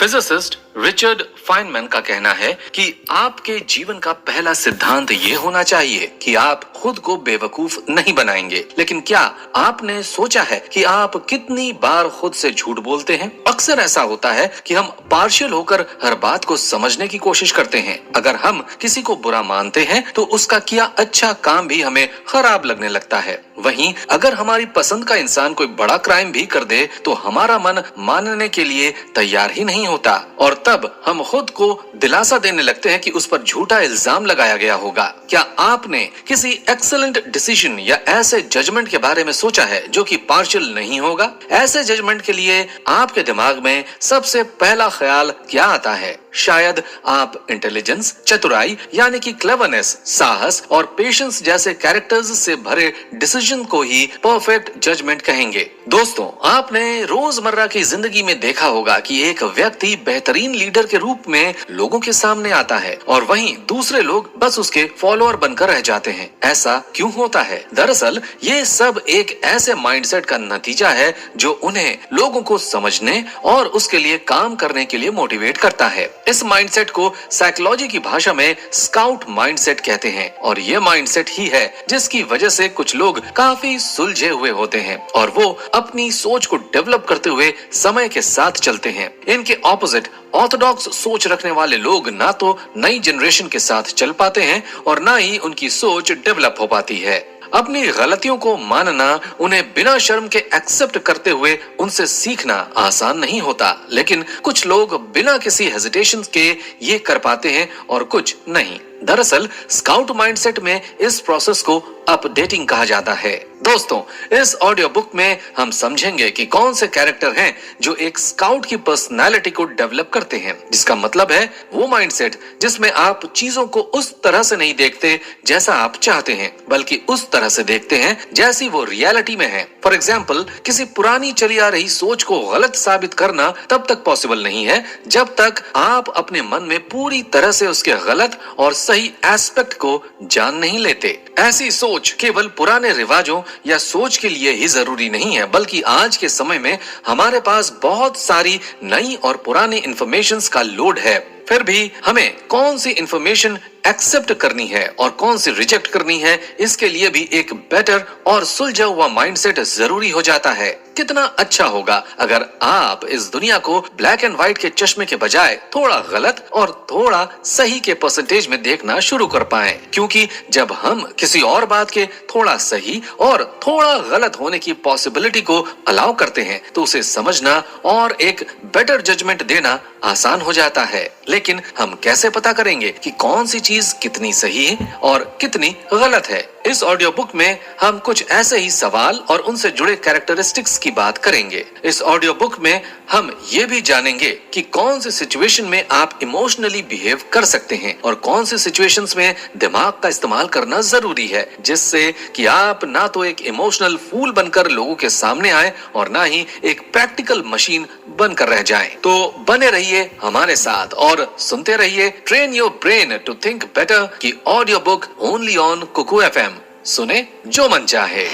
Physicist Richard Feynman का कहना है कि आपके जीवन का पहला सिद्धांत ये होना चाहिए कि आप खुद को बेवकूफ नहीं बनाएंगे। लेकिन क्या आपने सोचा है कि आप कितनी बार खुद से झूठ बोलते हैं? अक्सर ऐसा होता है कि हम पार्शियल होकर हर बात को समझने की कोशिश करते हैं। अगर हम किसी को बुरा मानते हैं तो उसका किया अच्छा काम भी हमें खराब लगने लगता है। वहीं अगर हमारी पसंद का इंसान कोई बड़ा क्राइम भी कर दे तो हमारा मन मानने के लिए तैयार ही नहीं होता और तब हम खुद को दिलासा देने लगते हैं कि उस पर झूठा इल्जाम लगाया गया होगा। क्या आपने किसी एक्सीलेंट डिसीजन या ऐसे जजमेंट के बारे में सोचा है जो कि पार्शियल नहीं होगा? ऐसे जजमेंट के लिए आपके दिमाग में सबसे पहला ख्याल क्या आता है? शायद आप इंटेलिजेंस, चतुराई यानी कि क्लेवरनेस, साहस और पेशेंस जैसे कैरेक्टर्स से भरे डिसीजन को ही परफेक्ट जजमेंट कहेंगे। दोस्तों, आपने रोजमर्रा की जिंदगी में देखा होगा कि एक व्यक्ति बेहतरीन लीडर के रूप में लोगों के सामने आता है और वहीं दूसरे लोग बस उसके फॉलोअर बनकर रह जाते हैं। ऐसा क्यों होता है? दरअसल ये सब एक ऐसे माइंडसेट का नतीजा है जो उन्हें लोगों को समझने और उसके लिए काम करने के लिए मोटिवेट करता है। इस माइंडसेट को साइकोलॉजी की भाषा में स्काउट माइंडसेट कहते हैं और ये माइंडसेट ही है जिसकी वजह से कुछ लोग काफी सुलझे हुए होते हैं और वो अपनी सोच को डेवलप करते हुए समय के साथ चलते हैं। इनके ऑपोजिट ऑर्थोडॉक्स सोच रखने वाले लोग ना तो नई जनरेशन के साथ चल पाते हैं और ना ही उनकी सोच डेवलप हो पाती है। अपनी गलतियों को मानना, उन्हें बिना शर्म के एक्सेप्ट करते हुए उनसे सीखना आसान नहीं होता, लेकिन कुछ लोग बिना किसी हेजिटेशन के ये कर पाते हैं और कुछ नहीं। दरअसल स्काउट माइंडसेट में इस प्रोसेस को अपडेटिंग कहा जाता है। दोस्तों, इस ऑडियो बुक में हम समझेंगे कि कौन से कैरेक्टर हैं जो एक स्काउट की पर्सनालिटी को डेवलप करते हैं, जिसका मतलब है वो माइंडसेट जिसमें आप चीजों को उस तरह से नहीं देखते जैसा आप चाहते हैं, बल्कि उस तरह से देखते हैं जैसी वो रियलिटी में है। फॉर एग्जाम्पल, किसी पुरानी चली आ रही सोच को गलत साबित करना तब तक पॉसिबल नहीं है जब तक आप अपने मन में पूरी तरह से उसके गलत और सही एस्पेक्ट को जान नहीं लेते। ऐसी सोच केवल पुराने रिवाजों या सोच के लिए ही जरूरी नहीं है, बल्कि आज के समय में हमारे पास बहुत सारी नई और पुरानी इंफॉर्मेशंस का लोड है। फिर भी हमें कौन सी इंफॉर्मेशन एक्सेप्ट करनी है और कौन सी रिजेक्ट करनी है, इसके लिए भी एक बेटर और सुलझा हुआ माइंडसेट जरूरी हो जाता है। कितना अच्छा होगा अगर आप इस दुनिया को ब्लैक एंड व्हाइट के चश्मे के बजाय थोड़ा गलत और थोड़ा सही के परसेंटेज में देखना शुरू कर पाएं, क्योंकि जब हम किसी और बात के थोड़ा सही और थोड़ा गलत होने की पॉसिबिलिटी को अलाउ करते हैं तो उसे समझना और एक बेटर जजमेंट देना आसान हो जाता है। लेकिन हम कैसे पता करेंगे कि कौन सी चीज कितनी सही है और कितनी गलत है? इस ऑडियो बुक में हम कुछ ऐसे ही सवाल और उनसे जुड़े कैरेक्टरिस्टिक्स की बात करेंगे। इस ऑडियो बुक में हम ये भी जानेंगे कि कौन सी सिचुएशन में आप इमोशनली बिहेव कर सकते हैं और कौन सी सिचुएशंस में दिमाग का इस्तेमाल करना जरूरी है, जिससे कि आप ना तो एक इमोशनल फूल बनकर लोगों के सामने आए और ना ही एक प्रैक्टिकल मशीन बनकर रह जाएं। तो बने रहिए हमारे साथ और सुनते रहिए train your brain to think better की audio book only on Kuku FM। सुने जो मन चाहे।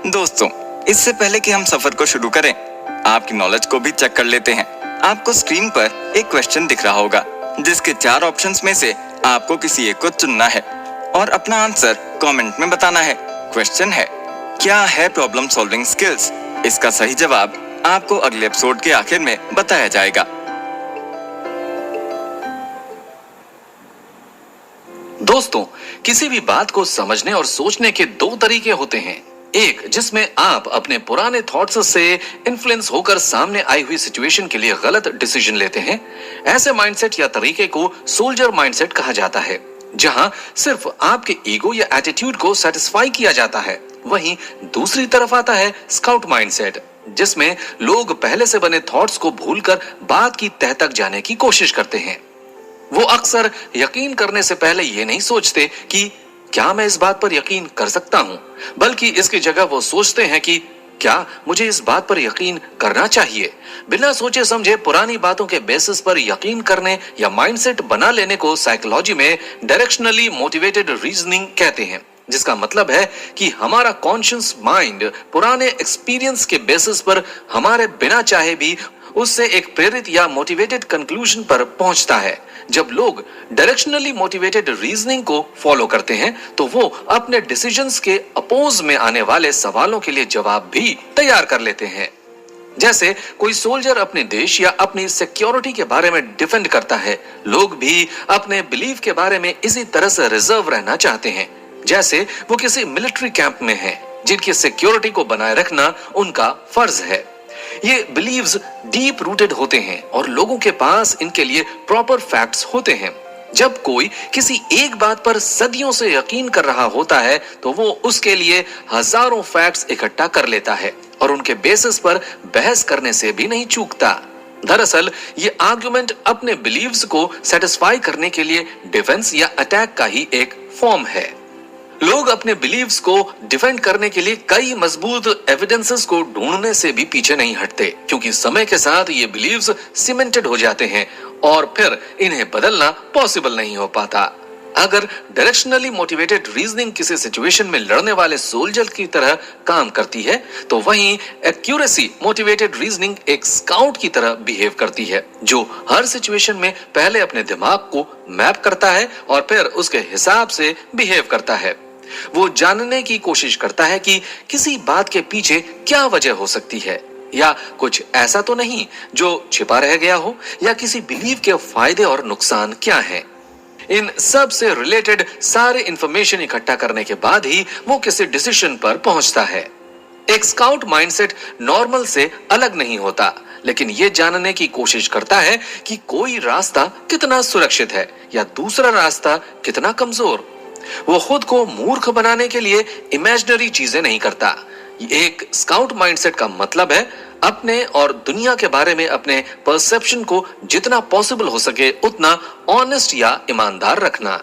दोस्तों, इससे पहले कि हम सफर को शुरू करें, आपकी नॉलेज को भी चेक कर लेते हैं। आपको स्क्रीन पर एक क्वेश्चन दिख रहा होगा जिसके 4 ऑप्शंस में से आपको किसी एक को चुनना है और अपना आंसर कमेंट में बताना है। क्वेश्चन है, क्या है प्रॉब्लम सॉल्विंग स्किल्स? इसका सही जवाब आपको अगले एपिसोड के आखिर में बताया जाएगा। दोस्तों, किसी भी बात को समझने और सोचने के 2 तरीके होते हैं। एक जिसमें आप अपने पुराने थॉट्स से इन्फ्लुएंस होकर सामने आई हुई सिचुएशन के लिए गलत डिसीजन लेते हैं। ऐसे माइंडसेट या तरीके को सोल्जर माइंडसेट कहा जाता है, जहां सिर्फ आपके ईगो या एटीट्यूड को सेटिस्फाई किया जाता है। वहीं दूसरी तरफ आता है स्काउट माइंडसेट, जिसमें लोग पहले से बने थॉट्स को भूलकर बात की तह तक जाने की कोशिश करते हैं। वो अक्सर यकीन करने से पहले ये नहीं सोचते कि क्या मैं इस बात पर यकीन कर सकता हूं, बल्कि इसकी जगह वो सोचते हैं कि क्या मुझे इस बात पर यकीन करना चाहिए। बिना सोचे समझे पुरानी बातों के बेसिस पर यकीन करने या माइंडसेट बना लेने को साइकोलॉजी में डायरेक्शनली मोटिवेटेड रीजनिंग कहते हैं, जिसका मतलब है कि हमारा कॉन्शियस माइंड पुराने एक्सपीरियंस के बेसिस पर हमारे बिना चाहे भी उससे एक प्रेरित या मोटिवेटेड कंक्लूजन पर पहुंचता है। जब लोग डायरेक्शनली मोटिवेटेड रीजनिंग को फॉलो करते हैं तो वो अपने डिसीजंस के अपोज में आने वाले सवालों के लिए जवाब भी तैयार कर लेते हैं। जैसे कोई सोल्जर अपने देश या अपनी सिक्योरिटी के बारे में डिफेंड करता है, लोग भी अपने बिलीफ के बारे में इसी तरह से रिजर्व रहना चाहते हैं जैसे वो किसी मिलिट्री कैंप में हैं, जिनकी सिक्योरिटी को बनाए रखना उनका फर्ज है। ये बिलीव्स डीप रूटेड होते हैं और लोगों के पास इनके लिए प्रॉपर फैक्ट्स होते हैं। जब कोई किसी एक बात पर सदियों से यकीन कर रहा होता है तो वो उसके लिए हजारों फैक्ट्स इकट्ठा कर लेता है और उनके बेसिस पर बहस करने से भी नहीं चूकता। दरअसल ये आर्गुमेंट अपने बिलीव्स को सेटिस्फाई करने के लिए डिफेंस या अटैक का ही एक फॉर्म है। लोग अपने बिलीव्स को डिफेंड करने के लिए कई मजबूत एविडेंसेस को ढूंढने से भी पीछे नहीं हटते, क्योंकि समय के साथ ये बिलीव्स सीमेंटेड हो जाते हैं और फिर इन्हें बदलना पॉसिबल नहीं हो पाता। अगर डायरेक्शनली मोटिवेटेड रीजनिंग किसी सिचुएशन में लड़ने वाले सोल्जर की तरह काम करती है तो वहीं एक्यूरेसी मोटिवेटेड रीजनिंग एक स्काउट की तरह बिहेव करती है, जो हर सिचुएशन में पहले अपने दिमाग को मैप करता है और फिर उसके हिसाब से बिहेव करता है। वो जानने की कोशिश करता है कि किसी बात के पीछे क्या वजह हो सकती है, या कुछ ऐसा तो नहीं जो छिपा रह गया हो, या किसी बिलीव के फायदे और नुकसान क्या हैं। इन सब से रिलेटेड सारे इंफॉर्मेशन इकट्ठा करने के बाद ही वो किसी डिसीजन पर पहुंचता है। एक स्काउट माइंडसेट नॉर्मल से अलग नहीं होता, लेकिन ये जानने की कोशिश करता है कि कोई रास्ता कितना सुरक्षित है या दूसरा रास्ता कितना कमजोर। वो खुद को मूर्ख बनाने के लिए इमेजिनरी चीजें नहीं करता। एक स्काउट माइंडसेट का मतलब है अपने और दुनिया के बारे में अपने परसेप्शन को जितना पॉसिबल हो सके उतना ऑनेस्ट या ईमानदार रखना।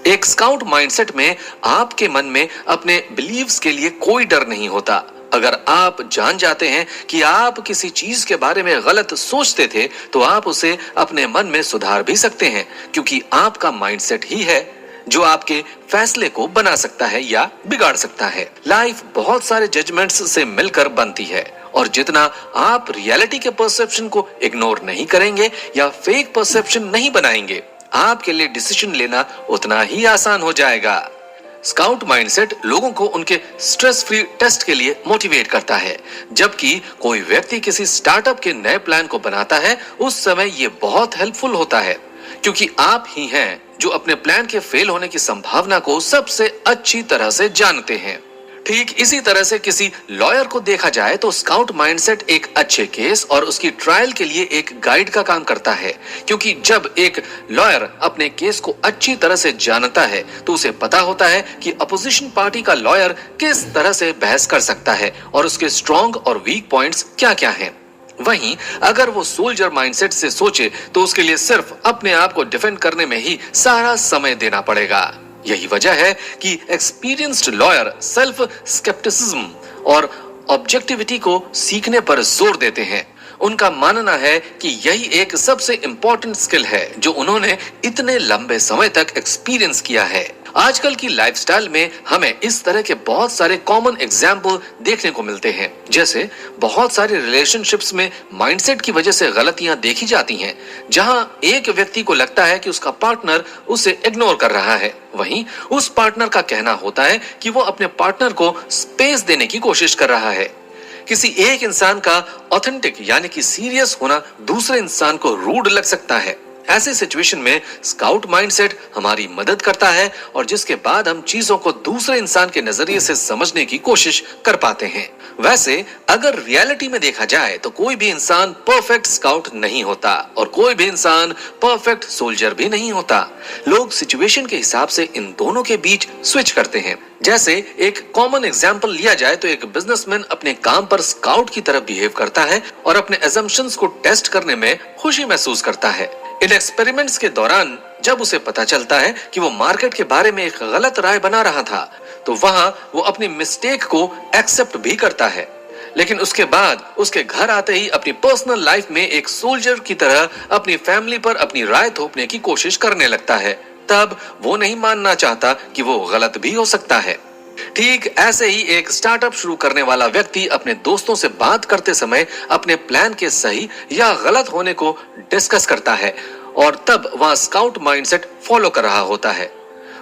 एक स्काउट माइंडसेट में आपके मन में अपने बिलीव्स के लिए कोई डर नहीं होता। अगर आप जान जाते हैं कि आप किसी चीज के बारे में गलत सोचते थे तो आप उसे अपने मन में सुधार भी सकते हैं, क्योंकि आपका माइंडसेट ही है जो आपके फैसले को बना सकता है या बिगाड़ सकता है। लाइफ बहुत सारे जजमेंट्स से मिलकर बनती है और जितना आप रियलिटी के परसेप्शन को इग्नोर नहीं करेंगे या फेक परसेप्शन नहीं बनाएंगे, आपके लिए डिसीजन लेना उतना ही आसान हो जाएगा। स्काउट माइंडसेट लोगों को उनके स्ट्रेस फ्री टेस्ट के लिए मोटिवेट करता है। जबकि कोई व्यक्ति किसी स्टार्टअप के नए प्लान को बनाता है, उस समय ये बहुत हेल्पफुल होता है, क्योंकि आप ही हैं जो अपने प्लान के फेल होने की संभावना को सबसे अच्छी तरह से जानते हैं। ठीक इसी तरह से किसी लॉयर को देखा जाए तो स्काउट माइंडसेट एक अच्छे केस और उसकी ट्रायल के लिए एक गाइड का काम करता है, क्योंकि जब एक लॉयर अपने केस को अच्छी तरह से जानता है तो उसे पता होता है कि अपोजिशन पार्टी का लॉयर किस तरह से बहस कर सकता है और उसके स्ट्रॉन्ग और वीक पॉइंट्स क्या क्या हैं। वहीं अगर वो सोल्जर माइंडसेट से सोचे तो उसके लिए सिर्फ अपने आप को डिफेंड करने में ही सारा समय देना पड़ेगा। यही वजह है कि एक्सपीरियंस्ड लॉयर सेल्फ स्केप्टिसिज्म और ऑब्जेक्टिविटी को सीखने पर जोर देते हैं। उनका मानना है कि यही एक सबसे इंपॉर्टेंट स्किल है जो उन्होंने इतने लंबे समय तक एक्सपीरियंस किया है। आजकल की लाइफस्टाइल में हमें इस तरह के बहुत सारे कॉमन एग्जाम्पल देखने को मिलते हैं। जैसे बहुत सारे रिलेशनशिप्स में माइंडसेट की वजह से गलतियां देखी जाती हैं, जहां एक व्यक्ति को लगता है कि उसका पार्टनर उसे इग्नोर कर रहा है, वहीं उस पार्टनर का कहना होता है कि वो अपने पार्टनर को स्पेस देने की कोशिश कर रहा है। किसी एक इंसान का ऑथेंटिक यानी कि सीरियस होना दूसरे इंसान को रूड लग सकता है। ऐसे सिचुएशन में स्काउट माइंडसेट हमारी मदद करता है और जिसके बाद हम चीजों को दूसरे इंसान के नजरिए से समझने की कोशिश कर पाते हैं। वैसे अगर रियलिटी में देखा जाए तो कोई भी इंसान परफेक्ट स्काउट नहीं होता और कोई भी इंसान परफेक्ट सोल्जर भी नहीं होता। लोग सिचुएशन के हिसाब से इन दोनों के बीच स्विच करते हैं। जैसे एक कॉमन एग्जांपल लिया जाए तो एक बिजनेसमैन अपने काम पर स्काउट की तरह बिहेव करता है और अपने असम्पशंस को टेस्ट करने में खुशी महसूस करता है। इन एक्सपेरिमेंट्स के दौरान जब उसे पता चलता है कि वो मार्केट के बारे में एक गलत राय बना रहा था तो वहां वो अपनी मिस्टेक को एक्सेप्ट भी करता है, लेकिन उसके बाद उसके घर आते ही अपनी पर्सनल लाइफ में एक सोल्जर की तरह अपनी फैमिली पर अपनी राय थोपने की कोशिश करने लगता है। तब वो नहीं मानना चाहता कि वो गलत भी हो सकता है। ठीक ऐसे ही एक स्टार्टअप शुरू करने वाला व्यक्ति अपने दोस्तों से बात करते समय अपने प्लान के सही या गलत होने को डिस्कस करता है और तब वह स्काउट माइंडसेट फॉलो कर रहा होता है।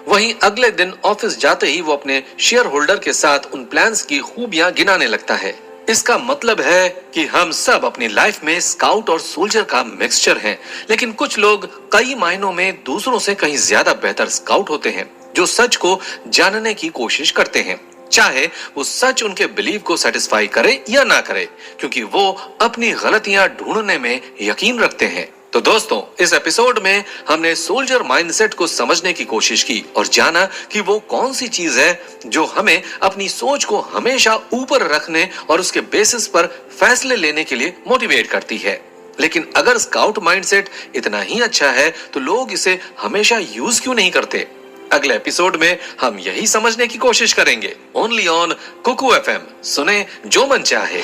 वहीं अगले दिन ऑफिस जाते ही वो अपने शेयर होल्डर के साथ उन प्लान्स की खूबियां गिनाने लगता है। इसका मतलब है कि हम सब अपनी लाइफ में स्काउट और सोल्जर का मिक्सचर हैं, लेकिन कुछ लोग कई मायनों में दूसरों से कहीं ज्यादा बेहतर स्काउट होते हैं, जो सच को जानने की कोशिश करते हैं, चाहे वो सच उनके बिलीव को सेटिस्फाई करे या ना करे, क्योंकि वो अपनी गलतियां ढूंढने में यकीन रखते हैं। तो दोस्तों, इस एपिसोड में हमने सोल्जर माइंडसेट को समझने की कोशिश की और जाना कि वो कौन सी चीज है जो हमें अपनी सोच को हमेशा ऊपर रखने और उसके बेसिस पर फैसले लेने के लिए मोटिवेट करती है। लेकिन अगर स्काउट माइंडसेट इतना ही अच्छा है तो लोग इसे हमेशा यूज क्यों नहीं करते? अगले एपिसोड में हम यही समझने की कोशिश करेंगे। ओनली ऑन कुकू एफएम, सुने जो मन चाहे।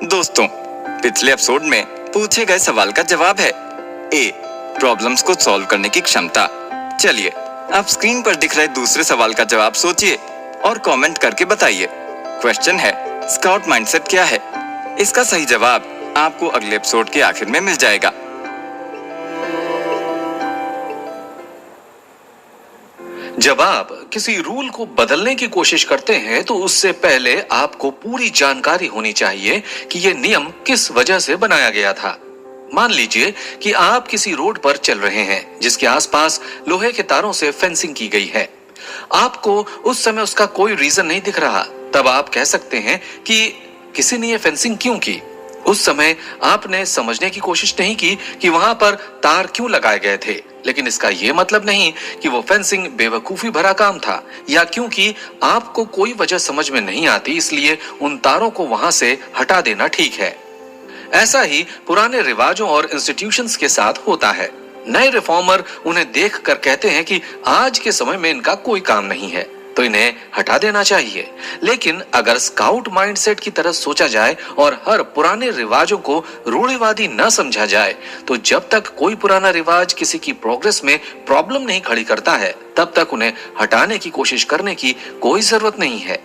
दोस्तों, पिछले एपिसोड में पूछे गए सवाल का जवाब है ए, प्रॉब्लम्स को सॉल्व करने की क्षमता। चलिए आप स्क्रीन पर दिख रहे दूसरे सवाल का जवाब सोचिए और कमेंट करके बताइए। क्वेश्चन है, स्काउट माइंडसेट क्या है? इसका सही जवाब आपको अगले एपिसोड के आखिर में मिल जाएगा। जब आप किसी रूल को बदलने की कोशिश करते हैं तो उससे पहले आपको पूरी जानकारी होनी चाहिए कि यह नियम किस वजह से बनाया गया था। मान लीजिए कि आप किसी रोड पर चल रहे हैं जिसके आसपास लोहे के तारों से फेंसिंग की गई है। आपको उस समय उसका कोई रीजन नहीं दिख रहा। तब आप कह सकते हैं कि किसी ने ये फेंसिंग क्यों की। उस समय आपने समझने की कोशिश नहीं की कि वहां पर तार क्यों लगाए गए थे, लेकिन इसका यह मतलब नहीं कि वो फेंसिंग बेवकूफी भरा काम था या क्योंकि आपको कोई वजह समझ में नहीं आती इसलिए उन तारों को वहां से हटा देना ठीक है। ऐसा ही पुराने रिवाजों और इंस्टीट्यूशंस के साथ होता है। नए रिफॉर्मर उन्हें देखकर कहते हैं कि आज के समय में इनका कोई काम नहीं है तो इन्हें हटा देना चाहिए। लेकिन अगर स्काउट माइंडसेट की तरह सोचा जाए और हर पुराने रिवाजों को रूढ़िवादी न समझा जाए तो जब तक कोई पुराना रिवाज किसी की प्रोग्रेस में प्रॉब्लम नहीं खड़ी करता है तब तक उन्हें हटाने की कोशिश करने की कोई जरूरत नहीं है।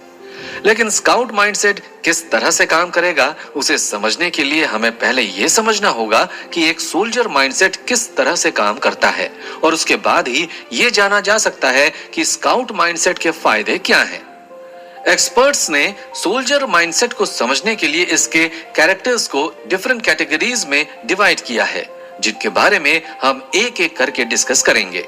लेकिन स्काउट माइंडसेट किस तरह से काम करेगा उसे समझने के लिए हमें पहले यह समझना होगा कि एक सोल्जर माइंडसेट किस तरह से काम करता है और उसके बाद ही यह जाना जा सकता है कि स्काउट माइंडसेट के फायदे क्या हैं। एक्सपर्ट्स ने सोल्जर माइंडसेट को समझने के लिए इसके कैरेक्टर्स को डिफरेंट कैटेगरीज में डिवाइड किया है, जिनके बारे में हम एक एक करके डिस्कस करेंगे।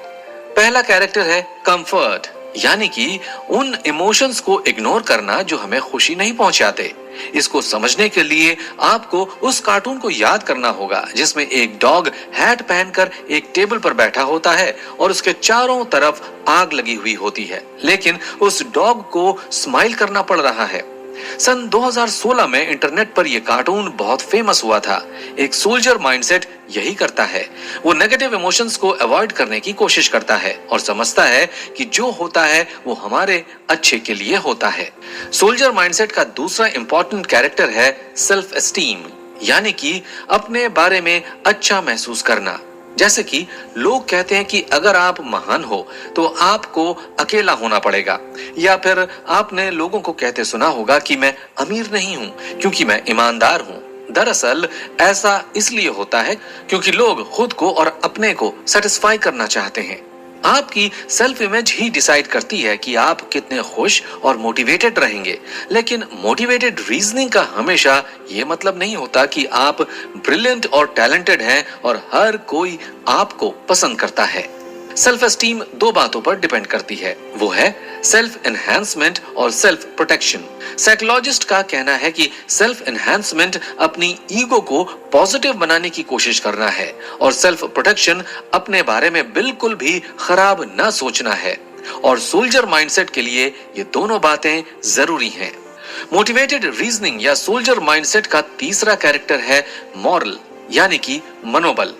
पहला कैरेक्टर है कंफर्ट, यानी कि उन इमोशंस को इग्नोर करना जो हमें खुशी नहीं पहुंचाते। इसको समझने के लिए आपको उस कार्टून को याद करना होगा जिसमें एक डॉग हैट पहनकर एक टेबल पर बैठा होता है और उसके चारों तरफ आग लगी हुई होती है, लेकिन उस डॉग को स्माइल करना पड़ रहा है। सन 2016 में इंटरनेट पर यह कार्टून बहुत फेमस हुआ था। एक सोल्जर माइंडसेट यही करता है, वो नेगेटिव इमोशंस को अवॉइड करने की कोशिश करता है और समझता है कि जो होता है वो हमारे अच्छे के लिए होता है। सोल्जर माइंडसेट का दूसरा इंपॉर्टेंट कैरेक्टर है सेल्फ एस्टीम, यानी कि अपने बारे में अच्छा महसूस करना। जैसे कि लोग कहते हैं कि अगर आप महान हो तो आपको अकेला होना पड़ेगा, या फिर आपने लोगों को कहते सुना होगा कि मैं अमीर नहीं हूं क्योंकि मैं ईमानदार हूं। दरअसल ऐसा इसलिए होता है क्योंकि लोग खुद को और अपने को सेटिस्फाई करना चाहते हैं। आपकी सेल्फ इमेज ही डिसाइड करती है कि आप कितने खुश और मोटिवेटेड रहेंगे। लेकिन मोटिवेटेड रीजनिंग का हमेशा ये मतलब नहीं होता कि आप ब्रिलियंट और टैलेंटेड हैं और हर कोई आपको पसंद करता है। सेल्फ एस्टीम दो बातों पर डिपेंड करती है, वो है सेल्फ एनहांसमेंट और सेल्फ प्रोटेक्शन। साइकोलॉजिस्ट का कहना है कि सेल्फ एनहांसमेंट अपनी ईगो को पॉजिटिव बनाने की कोशिश करना है और सेल्फ प्रोटेक्शन अपने बारे में बिल्कुल भी खराब ना सोचना है। और सोल्जर माइंडसेट के लिए ये दोनों बातें जरूरी हैं। मोटिवेटेड रीजनिंग या सोल्जर माइंडसेट का तीसरा कैरेक्टर है मॉरल, यानी कि मनोबल,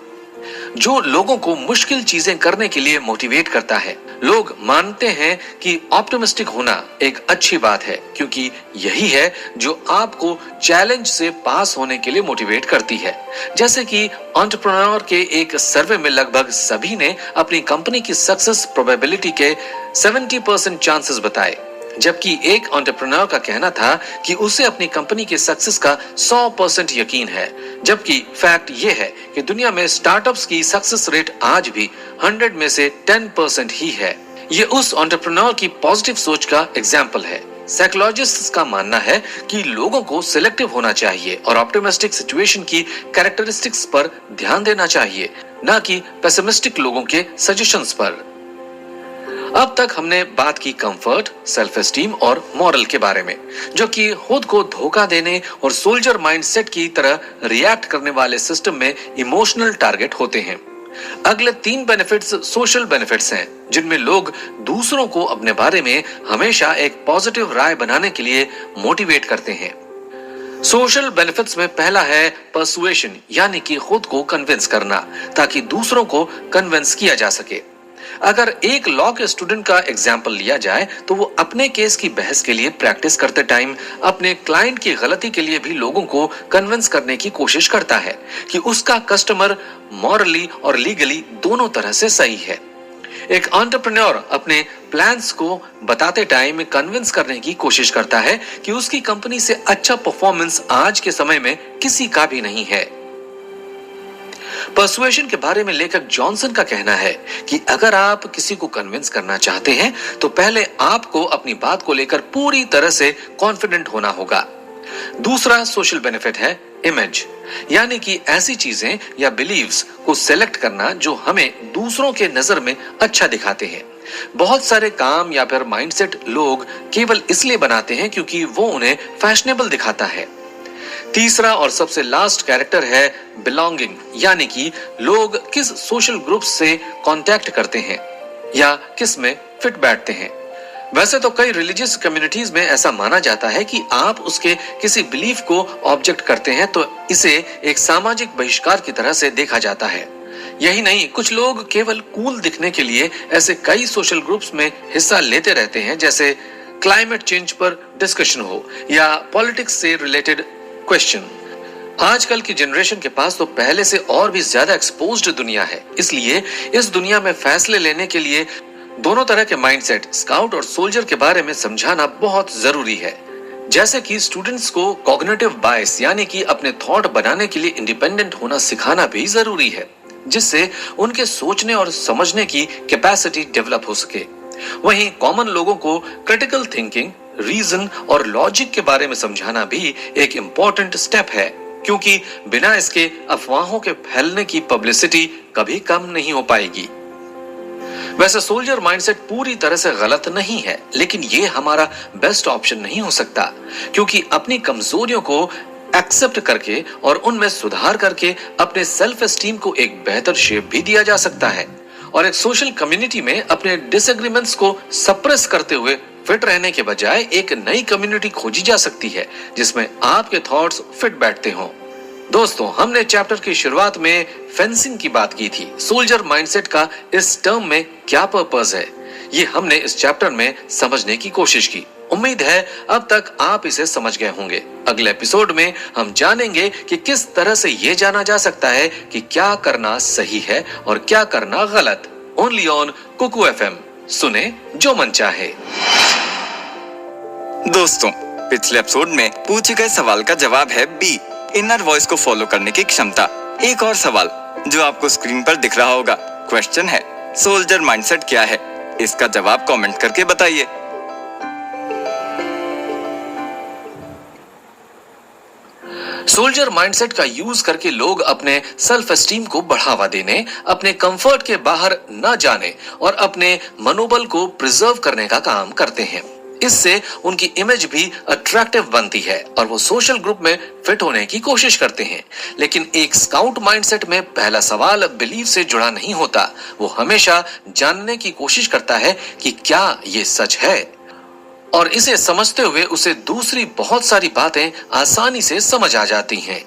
जो लोगों को मुश्किल चीजें करने के लिए मोटिवेट करता है। लोग मानते हैं कि ऑप्टिमिस्टिक होना एक अच्छी बात है क्योंकि यही है जो आपको चैलेंज से पास होने के लिए मोटिवेट करती है। जैसे कि एंटरप्रेन्योर के एक सर्वे में लगभग सभी ने अपनी कंपनी की सक्सेस प्रोबेबिलिटी के 70% चांसेस बताए। जबकि एक एंटरप्रेन्योर का कहना था कि उसे अपनी कंपनी के सक्सेस का 100% यकीन है, जबकि फैक्ट ये है कि दुनिया में स्टार्टअप्स की सक्सेस रेट आज भी 100 में से 10% ही है। ये उस एंटरप्रेन्योर की पॉजिटिव सोच का एग्जाम्पल है। साइकोलॉजिस्ट्स का मानना है कि लोगों को सिलेक्टिव होना चाहिए और ऑप्टिमिस्टिक सिचुएशन की कैरेक्टरिस्टिक्स पर ध्यान देना चाहिए, न कि पेसिमिस्टिक लोगों के सजेशंस पर। अब तक हमने बात की कंफर्ट, सेल्फ एस्टीम और मॉरल के बारे में, जो कि खुद को धोखा देने और सोल्जर माइंडसेट की तरह रिएक्ट करने वाले सिस्टम में इमोशनल टारगेट होते हैं। अगले 3 बेनिफिट्स सोशल बेनिफिट्स हैं, जिनमें लोग दूसरों को अपने बारे में हमेशा एक पॉजिटिव राय बनाने के लिए मोटिवेट करते हैं। सोशल बेनिफिट्स में पहला है पर्सुएशन, यानी कि खुद को कन्विंस करना ताकि दूसरों को कन्विंस किया जा सके। अगर एक लॉ के स्टूडेंट का एग्जाम्पल लिया जाए तो वो अपने केस की बहस के लिए प्रैक्टिस करते टाइम अपने क्लाइंट की गलती के लिए भी लोगों को कन्विंस करने की कोशिश करता है कि उसका कस्टमर मॉरली और लीगली दोनों तरह से सही है। एक एंटरप्रेन्योर अपने प्लान्स को बताते टाइम कन्विंस करने की कोशिश करता है कि उसकी कंपनी से अच्छा परफॉर्मेंस आज के समय में किसी का भी नहीं है। पर्सुएशन के बारे में लेखक जॉनसन का कहना है कि अगर आप किसी को कन्विंस करना चाहते हैं तो पहले आपको अपनी बात को लेकर पूरी तरह से कॉन्फिडेंट होना होगा। दूसरा सोशल बेनिफिट है इमेज, यानी कि ऐसी चीजें या बिलीव्स को सेलेक्ट करना जो हमें दूसरों के नजर में अच्छा दिखाते हैं। बहुत सारे काम या फिर माइंडसेट लोग केवल इसलिए बनाते हैं क्योंकि वो उन्हें फैशनेबल दिखाता है। तीसरा और सबसे लास्ट कैरेक्टर है बिलोंगिंग, यानी कि लोग किस सोशल ग्रुप से कांटेक्ट करते हैं या किस में फिट बैठते हैं। वैसे तो कई रिलीजियस कम्युनिटीज में ऐसा माना जाता है कि आप उसके किसी बिलीफ को ऑब्जेक्ट करते हैं तो इसे एक सामाजिक बहिष्कार की तरह से देखा जाता है। यही नहीं, कुछ लोग केवल कूल दिखने के लिए ऐसे कई सोशल ग्रुप्स में हिस्सा लेते रहते हैं, जैसे क्लाइमेट चेंज पर डिस्कशन हो या पॉलिटिक्स से रिलेटेड क्वेश्चन। आजकल की जनरेशन के पास तो पहले से और भी ज्यादा एक्सपोज्ड दुनिया है, इसलिए इस दुनिया में फैसले लेने के लिए दोनों तरह के माइंडसेट, स्काउट और सोल्जर के बारे में समझाना बहुत जरूरी है। जैसे कि स्टूडेंट्स को कॉग्निटिव बायस, यानी कि अपने थॉट बनाने के लिए इंडिपेंडेंट होना सिखाना भी जरूरी है, जिससे उनके सोचने और समझने की कैपेसिटी डेवलप हो सके। वहीं कॉमन लोगों को क्रिटिकल थिंकिंग, रीजन और लॉजिक के बारे में समझाना भी एक इम्पोर्टेंट स्टेप है, क्योंकि बिना इसके अफवाहों के फैलने की पब्लिसिटी कभी कम नहीं हो पाएगी। वैसे सोल्जर माइंडसेट पूरी तरह से गलत नहीं है, लेकिन ये हमारा बेस्ट ऑप्शन नहीं हो सकता, क्योंकि अपनी कमजोरियों को एक्सेप्ट करके और उनमें सुधार करके अपने सेल्फ एस्टीम को एक बेहतर शेप भी दिया जा सकता है और एक सोशल कम्युनिटी में अपने डिसएग्रीमेंट्स को सप्रेस करते हुए फिट रहने के बजाय एक नई कम्युनिटी खोजी जा सकती है जिसमें आपके थॉट्स फिट बैठते हों। दोस्तों, हमने चैप्टर की शुरुआत में फेंसिंग की बात की थी। सोल्जर माइंडसेट का इस टर्म में क्या पर्पस है, ये हमने इस चैप्टर में समझने की कोशिश की। उम्मीद है अब तक आप इसे समझ गए होंगे। अगले एपिसोड में हम जानेंगे कि किस तरह से ये जाना जा सकता है कि क्या करना सही है और क्या करना गलत। ओनली ऑन कुकू FM, सुने जो मन चाहे। दोस्तों, पिछले एपिसोड में पूछे गए सवाल का जवाब है बी, इनर वॉइस को फॉलो करने की क्षमता। एक और सवाल जो आपको स्क्रीन पर दिख रहा होगा, क्वेश्चन है सोल्जर माइंडसेट क्या है? इसका जवाब कमेंट करके बताइए। सोल्जर माइंडसेट का यूज करके लोग अपने सेल्फ एस्टीम को बढ़ावा देने, अपने कंफर्ट के बाहर न जाने और अपने मनोबल को प्रिजर्व करने का काम करते हैं। इससे उनकी इमेज भी अट्रैक्टिव बनती है और वो सोशल ग्रुप में फिट होने की कोशिश करते हैं। लेकिन एक स्काउट माइंडसेट में पहला सवाल बिलीफ से जुड़ा नहीं होता, वो हमेशा जानने की कोशिश करता है कि क्या ये सच है, और इसे समझते हुए उसे दूसरी बहुत सारी बातें आसानी से समझ आ जाती हैं।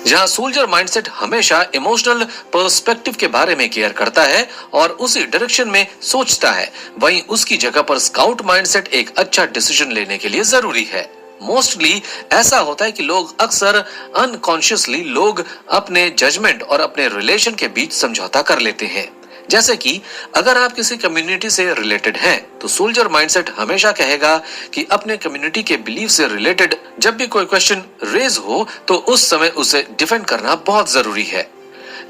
जहां सोल्जर माइंडसेट हमेशा इमोशनल पर्सपेक्टिव के बारे में केयर करता है और उसी डायरेक्शन में सोचता है, वहीं उसकी जगह पर स्काउट माइंडसेट एक अच्छा डिसीजन लेने के लिए जरूरी है। मोस्टली ऐसा होता है कि लोग अक्सर अनकॉन्शियसली लोग अपने जजमेंट और अपने रिलेशन के बीच समझौता कर लेते हैं, जैसे कि अगर आप किसी कम्युनिटी से रिलेटेड हैं, तो सोल्जर माइंडसेट हमेशा कहेगा कि अपने कम्युनिटी के बिलीफ से रिलेटेड जब भी कोई क्वेश्चन रेज हो तो उस समय उसे डिफेंड करना बहुत जरूरी है।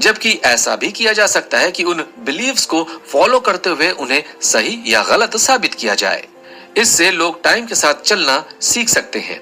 जबकि ऐसा भी किया जा सकता है कि उन बिलीव्स को फॉलो करते हुए उन्हें सही या गलत साबित किया जाए। इससे लोग टाइम के साथ चलना सीख सकते हैं।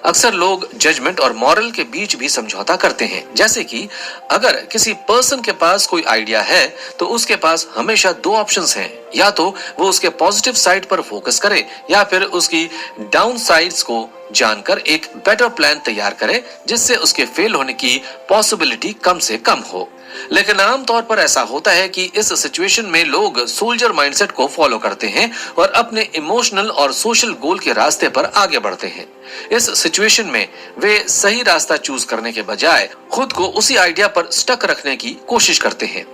अक्सर लोग जजमेंट और मॉरल के बीच भी समझौता करते हैं, जैसे कि अगर किसी पर्सन के पास कोई आइडिया है तो उसके पास हमेशा दो ऑप्शंस हैं, या तो वो उसके पॉजिटिव साइड पर फोकस करे या फिर उसकी डाउन साइड्स को जानकर एक बेटर प्लान तैयार करे जिससे उसके फेल होने की पॉसिबिलिटी कम से कम हो। लेकिन आमतौर पर ऐसा होता है कि इस सिचुएशन में लोग सोल्जर माइंडसेट को फॉलो करते हैं और अपने इमोशनल और सोशल गोल के रास्ते पर आगे बढ़ते हैं। इस सिचुएशन में वे सही रास्ता चूज करने के बजाय खुद को उसी आइडिया पर स्टक रखने की कोशिश करते हैं।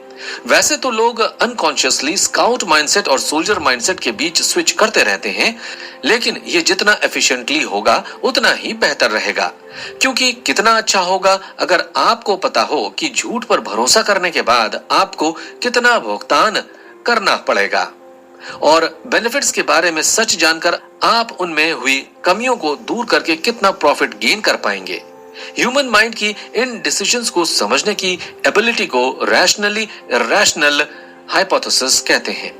वैसे तो लोग अनकॉन्शियसली स्काउट माइंडसेट और सोल्जर माइंडसेट के बीच स्विच करते रहते हैं, लेकिन ये जितना एफिशिएंटली होगा उतना ही बेहतर रहेगा। क्योंकि कितना अच्छा होगा अगर आपको पता हो कि झूठ पर भरोसा करने के बाद आपको कितना भुगतान करना पड़ेगा, और बेनिफिट्स के बारे में सच जानकर आप उनमें हुई कमियों को दूर करके कितना प्रॉफिट गेन कर पाएंगे। ह्यूमन माइंड की इन डिसीजंस को समझने की एबिलिटी को रैशनली इरैशनल हाइपोथेसिस कहते हैं,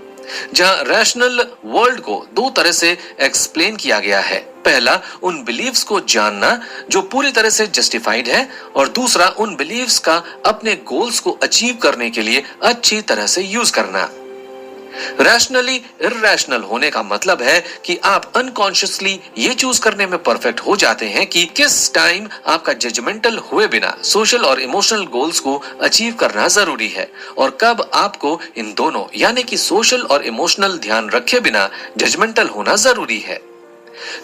जहां रैशनल वर्ल्ड को दो तरह से एक्सप्लेन किया गया है। पहला, उन बिलीव्स को जानना जो पूरी तरह से जस्टिफाइड है, और दूसरा, उन बिलीव्स का अपने गोल्स को अचीव करने के लिए अच्छी तरह से यूज करना। रैशनली इरैशनल होने का मतलब है कि आप अनकॉन्शियसली ये चूज करने में परफेक्ट हो जाते हैं कि किस टाइम आपका जजमेंटल हुए बिना सोशल और इमोशनल गोल्स को अचीव करना जरूरी है, और कब आपको इन दोनों यानी कि सोशल और इमोशनल ध्यान रखे बिना जजमेंटल होना जरूरी है।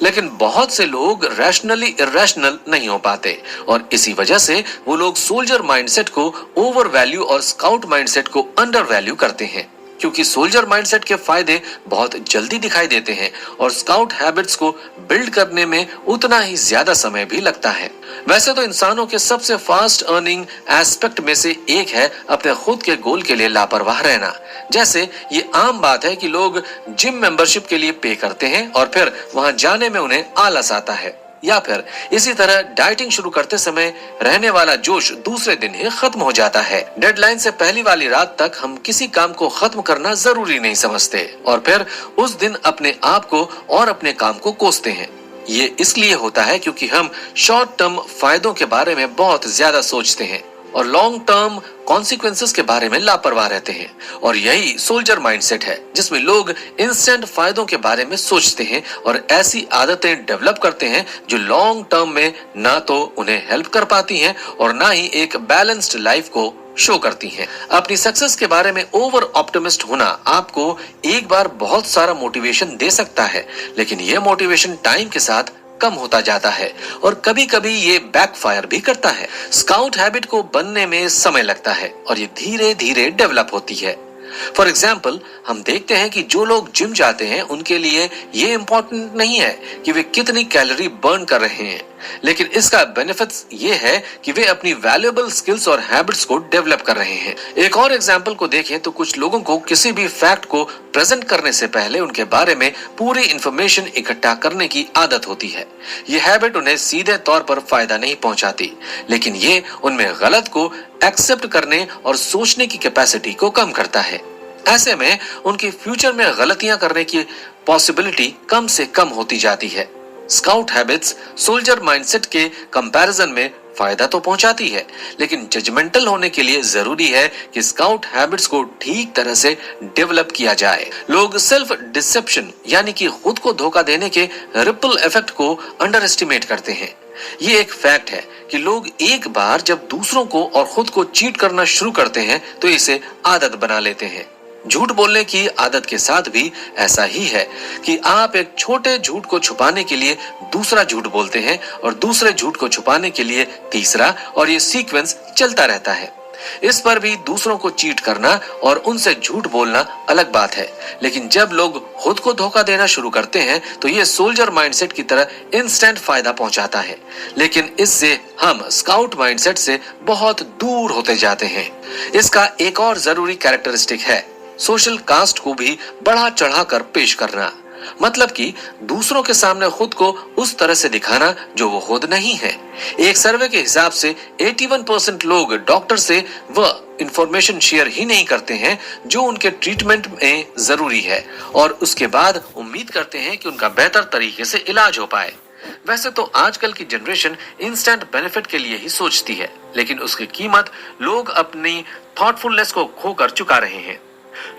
लेकिन बहुत से लोग रैशनली इरैशनल नहीं हो पाते, और इसी वजह से वो लोग सोल्जर माइंडसेट को ओवर वैल्यू और स्काउट माइंडसेट को अंडर वैल्यू करते हैं। क्योंकि सोल्जर माइंडसेट के फायदे बहुत जल्दी दिखाई देते हैं और स्काउट हैबिट्स को बिल्ड करने में उतना ही ज्यादा समय भी लगता है। वैसे तो इंसानों के सबसे फास्ट अर्निंग एस्पेक्ट में से एक है अपने खुद के गोल के लिए लापरवाह रहना। जैसे ये आम बात है कि लोग जिम मेंबरशिप के लिए पे करते हैं और फिर वहां जाने में उन्हें आलस आता है, या फिर इसी तरह डाइटिंग शुरू करते समय रहने वाला जोश दूसरे दिन ही खत्म हो जाता है। डेडलाइन से पहली वाली रात तक हम किसी काम को खत्म करना जरूरी नहीं समझते और फिर उस दिन अपने आप को और अपने काम को कोसते हैं। ये इसलिए होता है क्योंकि हम शॉर्ट टर्म फायदों के बारे में बहुत ज्यादा सोचते हैं और लॉन्ग टर्म कॉन्सिक्वेंसेस के बारे में लापरवाह रहते हैं। और यही सोल्जर माइंडसेट है जिसमें लोग इंस्टेंट फायदों के बारे में सोचते हैं और ऐसी आदतें डेवलप करते हैं जो लॉन्ग टर्म में ना तो उन्हें हेल्प कर पाती हैं और ना ही एक बैलेंस्ड लाइफ को शो करती हैं। अपनी सक्सेस के बारे में ओवर ऑप्टिमिस्ट होना आपको एक बार बहुत सारा मोटिवेशन दे सकता है, लेकिन यह मोटिवेशन टाइम के साथ कम होता जाता है और कभी कभी ये बैकफायर भी करता है। स्काउट हैबिट को बनने में समय लगता है और ये धीरे धीरे डेवलप होती है। फॉर एग्जाम्पल, हम देखते हैं कि जो लोग जिम जाते हैं उनके लिए ये इम्पोर्टेंट नहीं है कि वे कितनी कैलोरी बर्न कर रहे हैं, लेकिन इसका बेनिफिट्स ये है कि वे अपनी वैल्यूएबल स्किल्स और हैबिट्स को डेवलप कर रहे हैं। एक और एग्जाम्पल को देखें तो कुछ लोगों को किसी भी फैक्ट को प्रेजेंट करने से पहले उनके बारे में पूरी इंफॉर्मेशन इकट्ठा करने की आदत होती है। ये हैबिट उन्हें सीधे तौर पर फायदा नहीं पहुंचाती, लेकिन ये उनमें गलत को एक्सेप्ट करने और सोचने की कैपेसिटी को कम करता है। ऐसे में उनके फ्यूचर में गलतियां करने की पॉसिबिलिटी कम से कम होती जाती है। स्काउट हैबिट्स सोल्जर माइंडसेट के कंपैरिजन में फायदा तो पहुंचाती है, लेकिन जजमेंटल होने के लिए जरूरी है कि स्काउट हैबिट्स को ठीक तरह से डेवलप किया जाए। लोग सेल्फ डिसेप्शन यानी कि खुद को धोखा देने के रिपल इफेक्ट को अंडर एस्टिमेट करते हैं। ये एक फैक्ट है कि लोग एक बार जब दूसरों को और खुद को चीट करना शुरू करते हैं तो इसे आदत बना लेते हैं। झूठ बोलने की आदत के साथ भी ऐसा ही है कि आप एक छोटे झूठ को छुपाने के लिए दूसरा झूठ बोलते हैं और दूसरे झूठ को छुपाने के लिए तीसरा, और ये सीक्वेंस चलता रहता है। इस पर भी दूसरों को चीट करना और उनसे झूठ बोलना अलग बात है, लेकिन जब लोग खुद को धोखा देना शुरू करते हैं तो ये सोल्जर माइंडसेट की तरह इंस्टेंट फायदा पहुंचाता है, लेकिन इससे हम स्काउट माइंडसेट से बहुत दूर होते जाते हैं। इसका एक और जरूरी कैरेक्टरिस्टिक है सोशल कास्ट को भी बढ़ा चढ़ा कर पेश करना, मतलब कि दूसरों के सामने खुद को उस तरह से दिखाना जो वो खुद नहीं है। एक सर्वे के हिसाब से 81% लोग डॉक्टर से वह इंफॉर्मेशन शेयर ही नहीं करते हैं जो उनके ट्रीटमेंट में जरूरी है, और उसके बाद उम्मीद करते हैं कि उनका बेहतर तरीके से इलाज हो पाए। वैसे तो आजकल की जनरेशन इंस्टेंट बेनिफिट के लिए ही सोचती है, लेकिन उसकी कीमत लोग अपनी थॉटफुलनेस को खोकर चुका रहे हैं।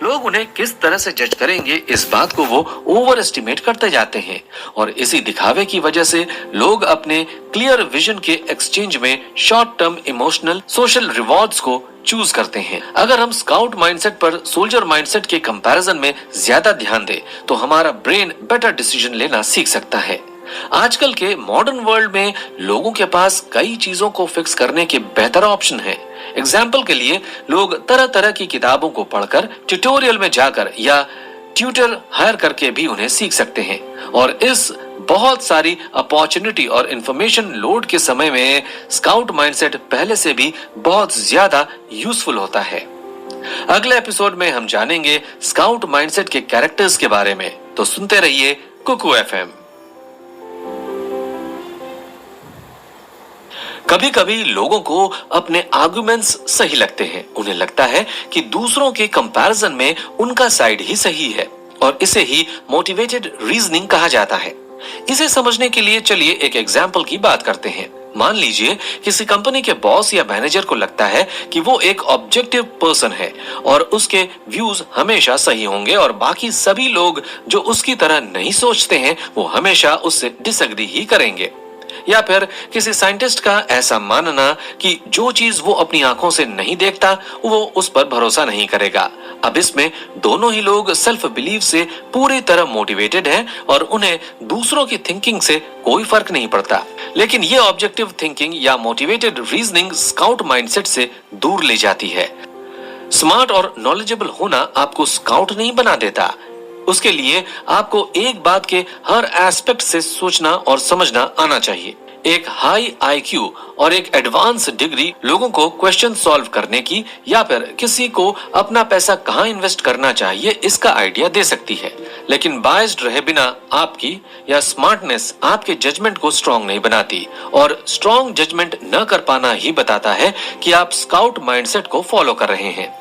लोग उन्हें किस तरह से जज करेंगे इस बात को वो ओवर एस्टिमेट करते जाते हैं, और इसी दिखावे की वजह से लोग अपने क्लियर विजन के एक्सचेंज में short term emotional social rewards को चूज करते हैं। अगर हम स्काउट माइंडसेट पर सोल्जर माइंडसेट के कंपैरिजन में ज्यादा ध्यान दें तो हमारा ब्रेन बेटर डिसीजन लेना सीख सकता है। आजकल के मॉडर्न वर्ल्ड में लोगों के पास कई चीजों को फिक्स करने के बेहतर ऑप्शन हैं। एग्जाम्पल के लिए लोग तरह तरह की किताबों को पढ़कर, ट्यूटोरियल में जाकर या ट्यूटर हायर करके भी उन्हें सीख सकते हैं, और इस बहुत सारी अपॉर्चुनिटी और इंफॉर्मेशन लोड के समय में स्काउट माइंडसेट पहले से भी बहुत ज्यादा यूजफुल होता है। अगले एपिसोड में हम जानेंगे स्काउट माइंडसेट के कैरेक्टर्स के बारे में, तो सुनते रहिए कुकू एफएम। कभी कभी लोगों को अपने आर्गुमेंट्स सही लगते हैं, उन्हें लगता है कि दूसरों के कंपैरिजन में उनका साइड ही सही है, और इसे ही मोटिवेटेड रीजनिंग कहा जाता है। इसे समझने के लिए चलिए एक एग्जाम्पल की बात करते हैं। मान लीजिए किसी कंपनी के बॉस या मैनेजर को लगता है कि वो एक ऑब्जेक्टिव पर्सन है और उसके व्यूज हमेशा सही होंगे, और बाकी सभी लोग जो उसकी तरह नहीं सोचते हैं वो हमेशा उससे डिसएग्री ही करेंगे। या फिर किसी साइंटिस्ट का ऐसा मानना कि जो चीज वो अपनी आंखों से नहीं देखता वो उस पर भरोसा नहीं करेगा। अब इसमें दोनों ही लोग सेल्फ बिलीव से पूरी तरह मोटिवेटेड हैं और उन्हें दूसरों की थिंकिंग से कोई फर्क नहीं पड़ता। लेकिन ये ऑब्जेक्टिव थिंकिंग या मोटिवेटेड रीजनिंग स्काउट माइंडसेट से दूर ले जाती है। स्मार्ट और नॉलेजेबल होना आपको स्काउट नहीं बना देता, उसके लिए आपको एक बात के हर एस्पेक्ट से सोचना और समझना आना चाहिए। एक हाई आईक्यू और एक एडवांस डिग्री लोगों को क्वेश्चन सॉल्व करने की या फिर किसी को अपना पैसा कहाँ इन्वेस्ट करना चाहिए इसका आइडिया दे सकती है, लेकिन बायस्ड रहे बिना आपकी या स्मार्टनेस आपके जजमेंट को स्ट्रांग नहीं बनाती, और स्ट्रांग जजमेंट न कर पाना ही बताता है कि आप स्काउट माइंडसेट को फॉलो कर रहे हैं।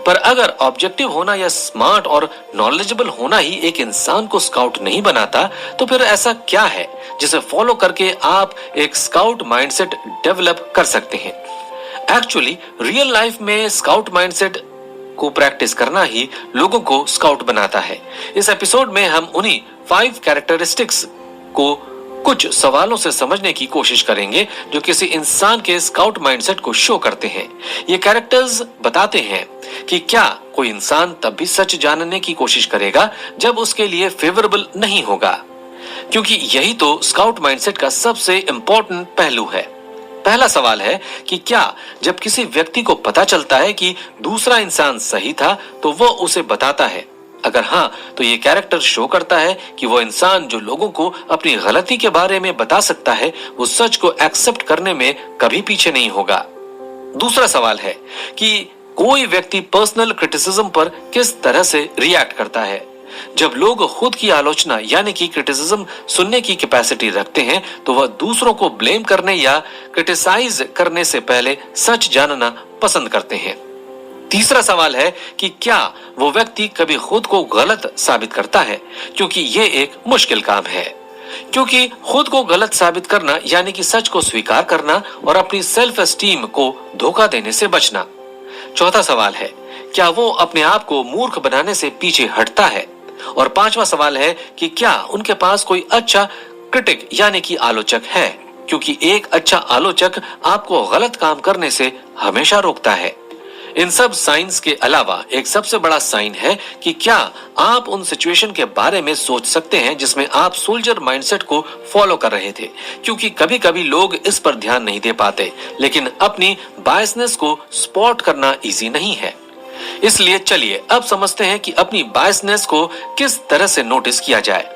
पर अगर ऑब्जेक्टिव होना या स्मार्ट और नॉलेजेबल होना ही एक इंसान को स्काउट नहीं बनाता, तो फिर ऐसा क्या है जिसे फॉलो करके आप एक स्काउट माइंडसेट डेवलप कर सकते हैं? एक्चुअली रियल लाइफ में स्काउट माइंडसेट को प्रैक्टिस करना ही लोगों को स्काउट बनाता है। इस एपिसोड में हम उन्हीं 5 कैरेक्टरिस्टिक्स को कुछ सवालों से समझने की कोशिश करेंगे जो किसी इंसान के स्काउट माइंडसेट को शो करते हैं। ये कैरेक्टर्स बताते हैं कि क्या कोई इंसान तब भी सच जानने की कोशिश करेगा जब उसके लिए फेवरेबल नहीं होगा, क्योंकि यही तो स्काउट माइंडसेट का सबसे इंपॉर्टेंट पहलू है। पहला सवाल है कि क्या जब किसी व्यक्ति को पता चलता है कि दूसरा इंसान सही था तो वह उसे बताता है? अगर हाँ, तो ये कैरेक्टर शो करता है कि वो इंसान जो लोगों को अपनी गलती के बारे में बता सकता है वो सच को एक्सेप्ट करने में कभी पीछे नहीं होगा। दूसरा सवाल है कि कोई व्यक्ति पर्सनल क्रिटिसिज्म पर किस तरह से रिएक्ट करता है। जब लोग खुद की आलोचना यानी कि क्रिटिसिज्म सुनने की कैपेसिटी रखते हैं तो वह दूसरों को ब्लेम करने या क्रिटिसाइज करने से पहले सच जानना पसंद करते हैं। तीसरा सवाल है कि क्या वो व्यक्ति कभी खुद को गलत साबित करता है, क्योंकि ये एक मुश्किल काम है, क्योंकि खुद को गलत साबित करना यानी कि सच को स्वीकार करना और अपनी सेल्फ एस्टीम को धोखा देने से बचना। चौथा सवाल है क्या वो अपने आप को मूर्ख बनाने से पीछे हटता है, और पांचवा सवाल है कि क्या उनके पास कोई अच्छा क्रिटिक यानी कि आलोचक है, क्योंकि एक अच्छा आलोचक आपको गलत काम करने से हमेशा रोकता है। इन सब साइंस के अलावा एक सबसे बड़ा साइन है कि क्या आप उन सिचुएशन के बारे में सोच सकते हैं जिसमें आप सोल्जर माइंडसेट को फॉलो कर रहे थे, क्योंकि कभी कभी लोग इस पर ध्यान नहीं दे पाते, लेकिन अपनी बायसनेस को स्पॉट करना इजी नहीं है। इसलिए चलिए अब समझते हैं कि अपनी बायसनेस को किस तरह से नोटिस किया जाए।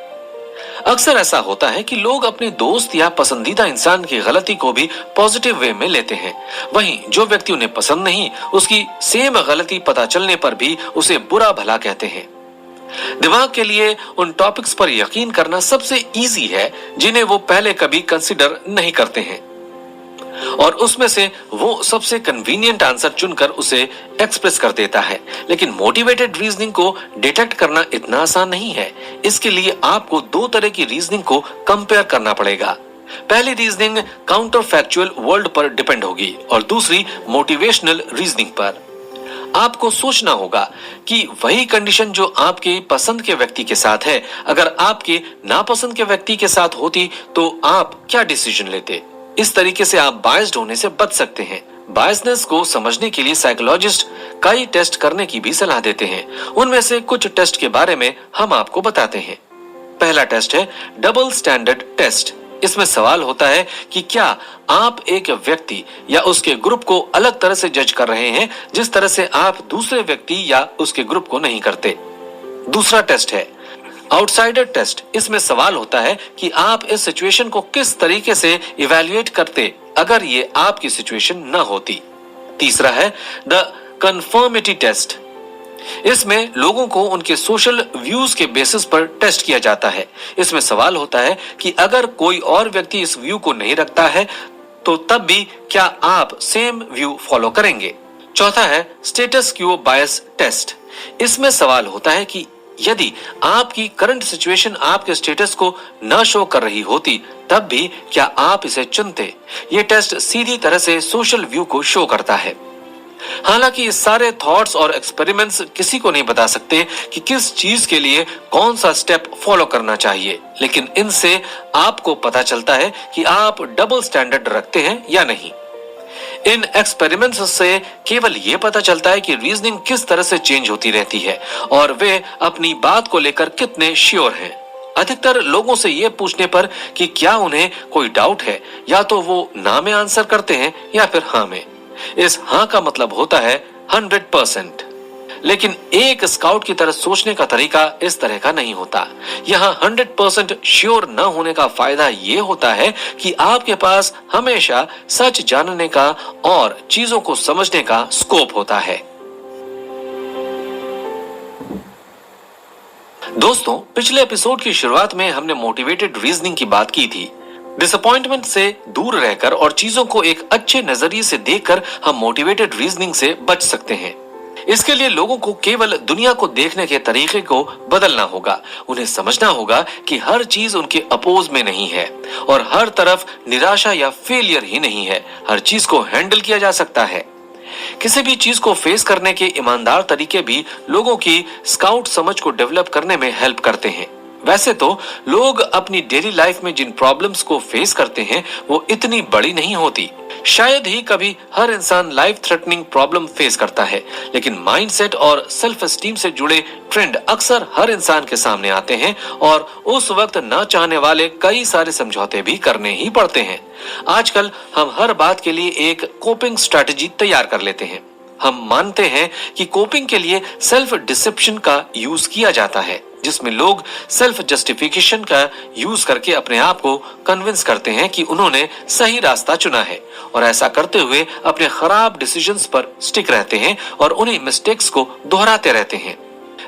अक्सर ऐसा होता है कि लोग अपने दोस्त या पसंदीदा इंसान की गलती को भी पॉजिटिव वे में लेते हैं, वहीं जो व्यक्ति उन्हें पसंद नहीं, उसकी सेम गलती पता चलने पर भी उसे बुरा भला कहते हैं। दिमाग के लिए उन टॉपिक्स पर यकीन करना सबसे इजी है जिन्हें वो पहले कभी कंसिडर नहीं करते हैं, और उसमें से वो सबसे कन्वीनियंट आंसर चुनकर उसे एक्सप्रेस कर देता है। लेकिन मोटिवेटेड रीजनिंग को डिटेक्ट करना इतना आसान नहीं है। इसके लिए आपको दो तरह की रीजनिंग को कंपेयर करना पड़ेगा। पहली रीजनिंग काउंटर फैक्चुअल वर्ल्ड पर डिपेंड होगी और दूसरी मोटिवेशनल रीजनिंग पर। आपको सोचना होगा कि वही कंडीशन जो आपके पसंद के व्यक्ति के साथ है, अगर आपके नापसंद के व्यक्ति के साथ होती तो आप क्या डिसीजन लेते। इस तरीके से आप बायस्ड होने से बच सकते हैं। बायसनेस को समझने के लिए साइकोलॉजिस्ट कई टेस्ट करने की भी सलाह देते हैं। उनमें से कुछ टेस्ट के बारे में हम आपको बताते हैं। पहला टेस्ट है डबल स्टैंडर्ड टेस्ट। इसमें सवाल होता है कि क्या आप एक व्यक्ति या उसके ग्रुप को अलग तरह से जज कर रहे हैं जिस तरह से आप दूसरे व्यक्ति या उसके ग्रुप को नहीं करते। दूसरा टेस्ट है आउटसाइडर टेस्ट। इसमें सवाल होता है कि आप इस सिचुएशन को किस तरीके से इवैल्यूएट करते अगर ये आपकी सिचुएशन न होती। तीसरा है द कंफर्मिटी टेस्ट। इसमें लोगों को उनके सोशल व्यूज के बेसिस पर टेस्ट किया जाता है। इसमें सवाल होता है कि अगर कोई और व्यक्ति इस व्यू को नहीं रखता है तो तब भी क्या आप सेम व्यू फॉलो करेंगे। चौथा है स्टेटस क्वो बायस टेस्ट। इसमें सवाल होता है कि यदि आपकी करंट सिचुएशन आपके स्टेटस को न शो कर रही होती तब भी क्या आप इसे चुनते। ये टेस्ट सीधी तरह से सोशल व्यू को शो करता है। हालांकि इस सारे थॉट्स और एक्सपेरिमेंट्स किसी को नहीं बता सकते कि किस चीज के लिए कौन सा स्टेप फॉलो करना चाहिए, लेकिन इनसे आपको पता चलता है कि आप डबल स्टैंडर्ड रखते हैं या नहीं। इन एक्सपेरिमेंट्स से केवल ये पता चलता है कि रीजनिंग किस तरह से चेंज होती रहती है और वे अपनी बात को लेकर कितने श्योर हैं। अधिकतर लोगों से ये पूछने पर कि क्या उन्हें कोई डाउट है, या तो वो ना में आंसर करते हैं या फिर हाँ में। इस हाँ का मतलब होता है 100%। लेकिन एक स्काउट की तरह सोचने का तरीका इस तरह का नहीं होता। यहाँ 100% श्योर न होने का फायदा ये होता है कि आपके पास हमेशा सच जानने का और चीजों को समझने का स्कोप होता है। दोस्तों, पिछले एपिसोड की शुरुआत में हमने मोटिवेटेड रीजनिंग की बात की थी। डिसअपॉइंटमेंट से दूर रहकर और चीजों को एक अच्छे नजरिए से देखकर हम मोटिवेटेड रीजनिंग से बच सकते हैं। इसके लिए लोगों को केवल दुनिया को देखने के तरीके को बदलना होगा। उन्हें समझना होगा कि हर चीज उनके अपोज में नहीं है और हर तरफ निराशा या फेलियर ही नहीं है। हर चीज को हैंडल किया जा सकता है। किसी भी चीज को फेस करने के ईमानदार तरीके भी लोगों की स्काउट समझ को डेवलप करने में हेल्प करते हैं। वैसे तो लोग अपनी डेली लाइफ में जिन प्रॉब्लम्स को फेस करते हैं वो इतनी बड़ी नहीं होती। शायद ही कभी हर इंसान लाइफ थ्रेटनिंग प्रॉब्लम फेस करता है, लेकिन माइंडसेट और सेल्फ एस्टीम से जुड़े ट्रेंड अक्सर हर इंसान के सामने आते हैं और उस वक्त न चाहने वाले कई सारे समझौते भी करने ही पड़ते हैं। आजकल हम हर बात के लिए एक कोपिंग स्ट्रैटेजी तैयार कर लेते हैं। हम मानते हैं कि कोपिंग के लिए सेल्फ डिसेप्शन का यूज किया जाता है, जिसमें लोग सेल्फ जस्टिफिकेशन का यूज करके अपने आप को कन्विंस करते हैं कि उन्होंने सही रास्ता चुना है, और ऐसा करते हुए अपने खराब डिसीजंस पर स्टिक रहते हैं और उन्हीं मिस्टेक्स को दोहराते रहते हैं।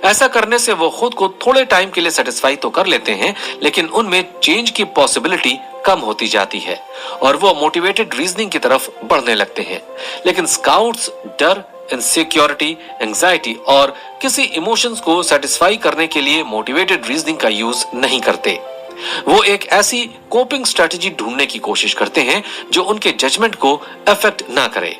ऐसा करने से वो खुद को थोड़े टाइम के लिए सेटिस्फाई तो कर लेते हैं, लेकिन उनमें चेंज की पॉसिबिलिटी कम होती जाती है और वो मोटिवेटेड रीजनिंग की तरफ बढ़ने लगते हैं। लेकिन स्काउट्स डर, इनसिक्योरिटी, एंजाइटी और किसी इमोशंस को सेटिस्फाई करने के लिए मोटिवेटेड रीजनिंग का यूज नहीं करते। वो एक ऐसी कोपिंग स्ट्रेटजी ढूंढने की कोशिश करते हैं जो उनके जजमेंट को अफेक्ट ना करे।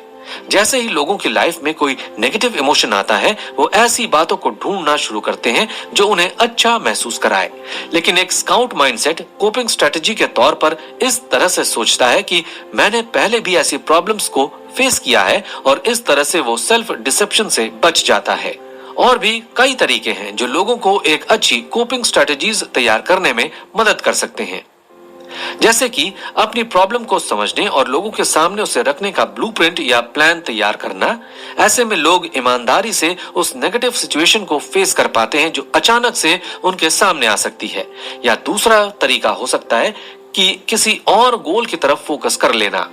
जैसे ही लोगों की लाइफ में कोई नेगेटिव इमोशन आता है, वो ऐसी बातों को ढूंढना शुरू करते हैं जो उन्हें अच्छा महसूस कराए। लेकिन एक स्काउट माइंडसेट कोपिंग स्ट्रेटजी के तौर पर इस तरह से सोचता है कि मैंने पहले भी ऐसी प्रॉब्लम्स को फेस किया है, और इस तरह से वो सेल्फ डिसेप्शन से बच जाता है। और भी कई तरीके हैं जो लोगों को एक अच्छी कोपिंग स्ट्रेटजीज तैयार करने में मदद कर सकते हैं, जैसे कि अपनी प्रॉब्लम को समझने और लोगों के सामने उसे रखने का ब्लूप्रिंट या प्लान तैयार करना। ऐसे में लोग ईमानदारी से उस नेगेटिव सिचुएशन को फेस कर पाते हैं जो अचानक से उनके सामने आ सकती है। या दूसरा तरीका हो सकता है कि किसी और गोल की तरफ फोकस कर लेना।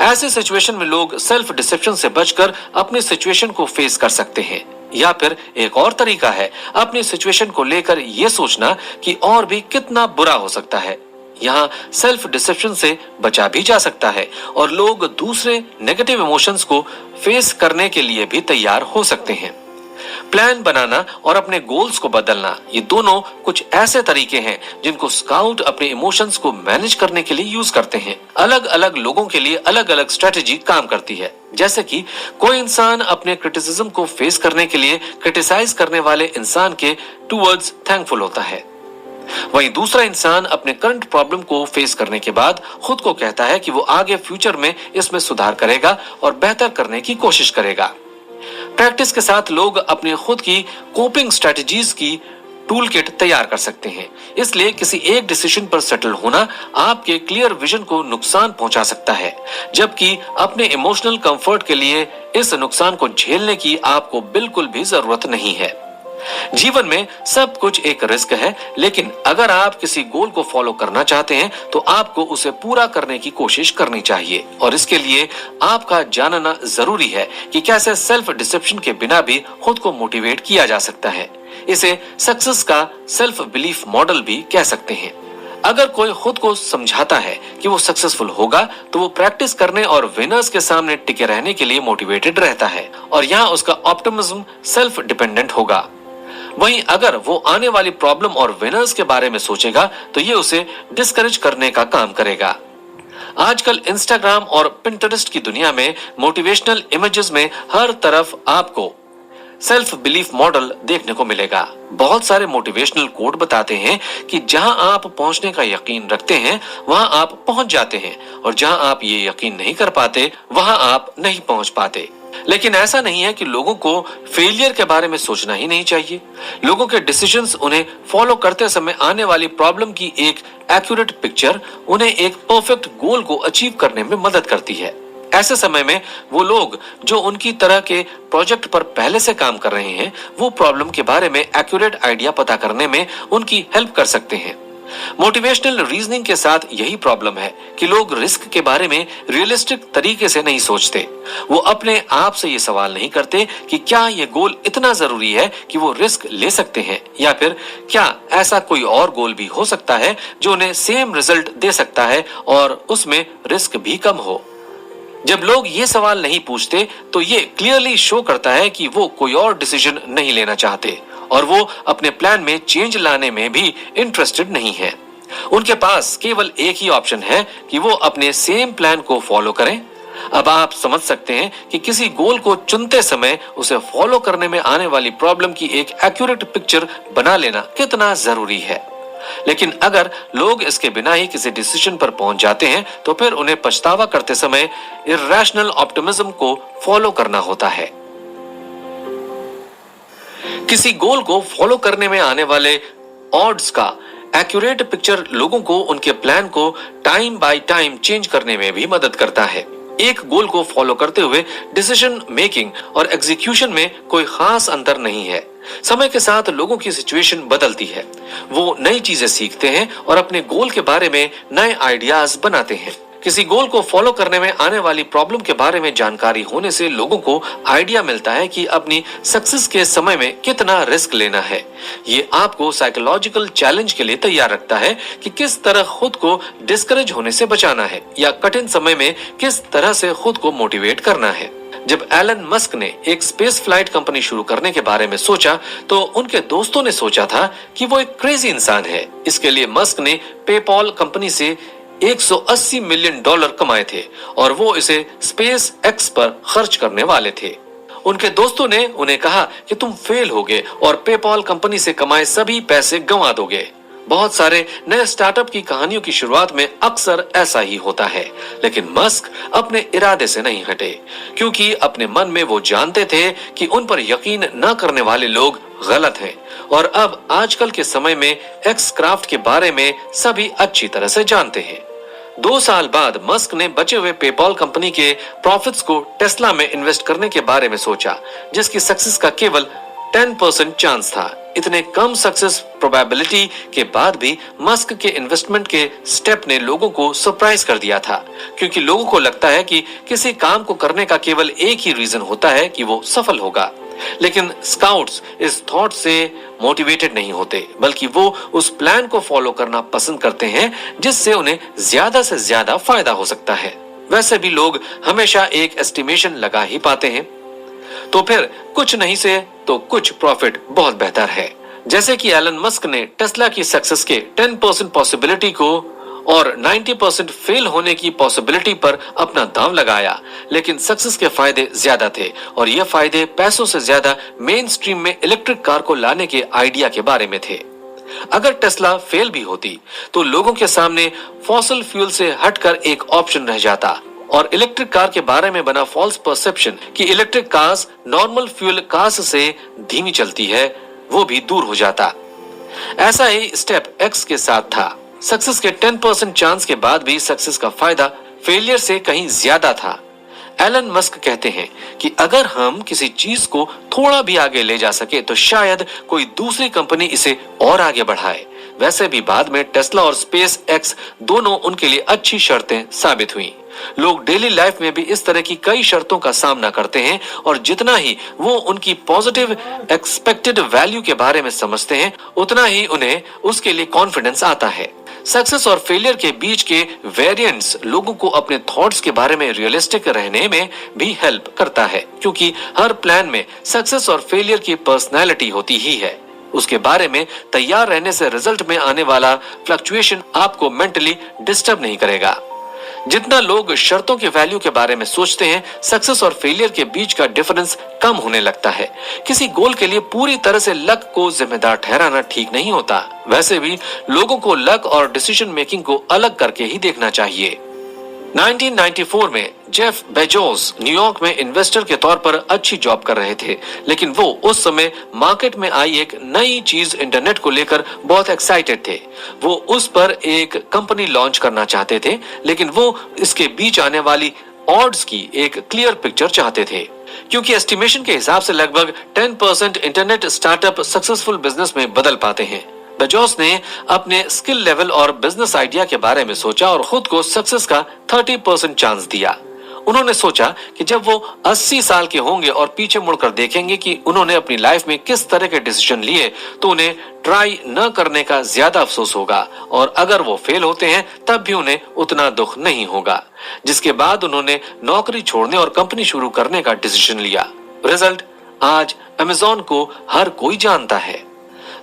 ऐसे सिचुएशन में लोग सेल्फ डिसेप्शन से बचकर अपनी सिचुएशन को फेस कर सकते हैं। या फिर एक और तरीका है अपनी सिचुएशन को लेकर यह सोचना कि और भी कितना बुरा हो सकता है। यहाँ सेल्फ डिसेप्शन से बचा भी जा सकता है और लोग दूसरे नेगेटिव इमोशंस को फेस करने के लिए भी तैयार हो सकते हैं। प्लान बनाना और अपने गोल्स को बदलना, ये दोनों कुछ ऐसे तरीके हैं जिनको स्काउट अपने इमोशंस को मैनेज करने के लिए यूज करते हैं। अलग अलग लोगों के लिए अलग अलग स्ट्रेटेजी काम करती है। जैसे कि कोई इंसान अपने क्रिटिसिज्म को फेस करने के लिए क्रिटिसाइज करने वाले इंसान के टूवर्ड्स थैंकफुल होता है, वहीं दूसरा इंसान अपने करंट प्रॉब्लम को फेस करने के बाद खुद को कहता है कि वो आगे फ्यूचर में इसमें सुधार करेगा और बेहतर करने की कोशिश करेगा। प्रैक्टिस के साथ लोग अपने खुद की कोपिंग स्ट्रेटजीज की टूल किट तैयार कर सकते हैं। इसलिए किसी एक डिसीजन पर सेटल होना आपके क्लियर विजन को नुकसान पहुंचा सकता है, जबकि अपने इमोशनल कंफर्ट के लिए इस नुकसान को झेलने की आपको बिल्कुल भी जरूरत नहीं है। जीवन में सब कुछ एक रिस्क है, लेकिन अगर आप किसी गोल को फॉलो करना चाहते हैं तो आपको उसे पूरा करने की कोशिश करनी चाहिए। और इसके लिए आपका जानना जरूरी है कि कैसे सेल्फ डिसेप्शन के बिना भी खुद को मोटिवेट किया जा सकता है। इसे सक्सेस का सेल्फ बिलीफ मॉडल भी कह सकते हैं। अगर कोई खुद को समझाता है कि वो सक्सेसफुल होगा तो वो प्रैक्टिस करने और विनर्स के सामने टिके रहने के लिए मोटिवेटेड रहता है, और यहाँ उसका ऑप्टिमिज्म सेल्फ डिपेंडेंट होगा। वहीं अगर वो आने वाली प्रॉब्लम और विनर्स के बारे में सोचेगा तो ये उसे डिस्करेज करने का काम करेगा। आजकल इंस्टाग्राम और पिंटरेस्ट की दुनिया में मोटिवेशनल इमेजेस में हर तरफ आपको सेल्फ बिलीफ मॉडल देखने को मिलेगा। बहुत सारे मोटिवेशनल कोट बताते हैं कि जहां आप पहुंचने का यकीन रखते हैं वहां आप पहुंच जाते हैं, और जहां आप ये यकीन नहीं कर पाते वहां आप नहीं पहुंच पाते। लेकिन ऐसा नहीं है कि लोगों को फेलियर के बारे में सोचना ही नहीं चाहिए। लोगों के डिसीजंस उन्हें फॉलो करते समय आने वाली प्रॉब्लम की एक एक्यूरेट पिक्चर उन्हें एक परफेक्ट गोल को अचीव करने में मदद करती है। ऐसे समय में वो लोग जो उनकी तरह के प्रोजेक्ट पर पहले से काम कर रहे हैं वो प्रॉब्लम के बारे में एक्यूरेट आइडिया पता करने में उनकी हेल्प कर सकते हैं। मोटिवेशनल रीजनिंग के साथ यही प्रॉब्लम है कि लोग रिस्क के बारे में रियलिस्टिक तरीके से नहीं सोचते। वो अपने आप से ये सवाल नहीं करते कि क्या ये गोल इतना जरूरी है कि वो रिस्क ले सकते हैं, या फिर क्या ऐसा कोई और गोल भी हो सकता है जो उन्हें सेम रिजल्ट दे सकता है और उसमें रिस्क भी कम हो। जब लोग ये सवाल नहीं पूछते तो ये क्लियरली शो करता है कि वो कोई और डिसीजन नहीं लेना चाहते और वो अपने प्लान में चेंज लाने में भी इंटरेस्टेड नहीं है। उनके पास केवल एक ही ऑप्शन है कि वो अपने सेम प्लान को फॉलो करें। अब आप समझ सकते हैं कि किसी गोल को चुनते समय उसे फॉलो करने में आने वाली प्रॉब्लम की एक एक्यूरेट पिक्चर बना लेना कितना जरूरी है। लेकिन अगर लोग इसके बिना ही किसी डिसीजन पर पहुंच जाते हैं तो फिर उन्हें पछतावा करते समय इर्रेशनल ऑप्टिमिज्म को फॉलो करना होता है। किसी गोल को फॉलो करने में आने वाले ऑड्स का एक्यूरेट पिक्चर लोगों को उनके प्लान को टाइम बाय टाइम चेंज करने में भी मदद करता है। एक गोल को फॉलो करते हुए डिसीजन मेकिंग और एग्जीक्यूशन में कोई खास अंतर नहीं है। समय के साथ लोगों की सिचुएशन बदलती है, वो नई चीजें सीखते हैं और अपने गोल के बारे में नए आइडियाज बनाते हैं। किसी गोल को फॉलो करने में आने वाली प्रॉब्लम के बारे में जानकारी होने से लोगों को आइडिया मिलता है कि अपनी सक्सेस के समय में कितना रिस्क लेना है। ये आपको साइकोलॉजिकल चैलेंज के लिए तैयार रखता है कि किस तरह खुद को डिस्करेज होने से बचाना है या कठिन समय में किस तरह से खुद को मोटिवेट करना है। जब एलन मस्क ने एक स्पेस फ्लाइट कंपनी शुरू करने के बारे में सोचा तो उनके दोस्तों ने सोचा था कि वो एक क्रेजी इंसान है। इसके लिए मस्क ने पेपॉल कंपनी से $180 मिलियन कमाए थे और वो इसे स्पेस एक्स पर खर्च करने वाले थे। उनके दोस्तों ने उन्हें कहा कि तुम फेल होगे और पेपॉल कंपनी से कमाए सभी पैसे गंवा दोगे। बहुत सारे नए स्टार्टअप की कहानियों की शुरुआत में अक्सर ऐसा ही होता है, लेकिन मस्क अपने इरादे से नहीं हटे, क्योंकि अपने मन में वो जानते थे कि उन पर यकीन न करने वाले लोग गलत हैं। और अब आजकल के समय में एक्स क्राफ्ट के बारे में सभी अच्छी तरह से जानते हैं। 2 साल बाद मस्क ने बचे हुए पेपॉल कंपनी के प्रॉफिट्स को टेस्ला में इन्वेस्ट करने के बारे में सोचा, जिसकी सक्सेस का केवल 10% चांस था। इतने कम सक्सेस प्रोबेबिलिटी के बाद भी मस्क के इन्वेस्टमेंट के स्टेप ने लोगों को सरप्राइज कर दिया था, क्योंकि लोगों को लगता है कि किसी काम को करने का केवल एक ही रीजन होता है कि वो सफल होगा। लेकिन स्काउट्स इस थॉट से मोटिवेटेड नहीं होते, बल्कि वो उस प्लान को फॉलो करना पसंद करते हैं जिससे उन्हें ज्यादा से ज्यादा फायदा हो सकता है। वैसे भी लोग हमेशा एक एस्टिमेशन लगा ही पाते हैं, तो फिर कुछ नहीं से तो कुछ प्रॉफिट बहुत बेहतर है। जैसे कि एलन मस्क ने टेस्ला की सक्सेस के 10% पॉसिबिलिटी को और 90% फेल होने की पॉसिबिलिटी पर अपना दांव लगाया, लेकिन सक्सेस के फायदे ज्यादा थे और ये फायदे पैसों से ज्यादा मेन स्ट्रीम में इलेक्ट्रिक कार को लाने के आइडिया के बारे में थे। अगर टेस्ला फेल भी होती तो लोगों के सामने फॉसिल फ्यूल से हटकर एक ऑप्शन रह जाता और इलेक्ट्रिक कार के बारे में बना फॉल्स परसेप्शन कि electric cars normal fuel cars से धीमी चलती है, वो भी दूर हो जाता। ऐसा ही स्टेप एक्स के साथ था। सक्सेस के 10% चांस के बाद भी सक्सेस का फायदा फेलियर से कहीं ज्यादा था। एलन मस्क कहते हैं कि अगर हम किसी चीज को थोड़ा भी आगे ले जा सके तो शायद कोई दूसरी कंपनी इसे और आगे बढ़ाए। वैसे भी बाद में टेस्ला और स्पेस एक्स दोनों उनके लिए अच्छी शर्तें साबित हुई। लोग डेली लाइफ में भी इस तरह की कई शर्तों का सामना करते हैं और जितना ही वो उनकी पॉजिटिव एक्सपेक्टेड वैल्यू के बारे में समझते हैं, उतना ही उन्हें उसके लिए कॉन्फिडेंस आता है। सक्सेस और फेलियर के बीच के वेरिएंट्स लोगों को अपने थॉट्स के बारे में रियलिस्टिक रहने में भी हेल्प करता है, क्योंकि हर प्लान में सक्सेस और फेलियर की पर्सनैलिटी होती ही है। उसके बारे में तैयार रहने से रिजल्ट में आने वाला फ्लक्चुएशन आपको मेंटली डिस्टर्ब नहीं करेगा। जितना लोग शर्तों के वैल्यू के बारे में सोचते हैं, सक्सेस और फेलियर के बीच का डिफरेंस कम होने लगता है। किसी गोल के लिए पूरी तरह से लक को जिम्मेदार ठहराना ठीक नहीं होता। वैसे भी लोगों को लक और डिसीजन मेकिंग को अलग करके ही देखना चाहिए। 1994 में जेफ बेजोस न्यूयॉर्क में इन्वेस्टर के तौर पर अच्छी जॉब कर रहे थे, लेकिन वो उस समय मार्केट में आई एक नई चीज इंटरनेट को लेकर बहुत एक्साइटेड थे। वो उस पर एक कंपनी लॉन्च करना चाहते थे, लेकिन वो इसके बीच आने वाली ऑड्स की एक क्लियर पिक्चर चाहते थे, क्योंकि एस्टिमेशन के हिसाब से लगभग 10% इंटरनेट स्टार्टअप सक्सेसफुल बिजनेस में बदल पाते हैं। बेजोस ने अपने स्किल लेवल और बिजनेस आइडिया के बारे में सोचा और खुद को सक्सेस का 30% चांस दिया। उन्होंने सोचा कि जब वो 80 साल के होंगे और पीछे मुड़कर देखेंगे कि उन्होंने अपनी लाइफ में किस तरह के डिसीजन लिए, तो उन्हें ट्राई न करने का ज्यादा अफसोस होगा और अगर वो फेल होते हैं तब भी उन्हें उतना दुख नहीं होगा। जिसके बाद उन्होंने नौकरी छोड़ने और कंपनी शुरू करने का डिसीजन लिया। रिजल्ट आज अमेज़न को हर कोई जानता है।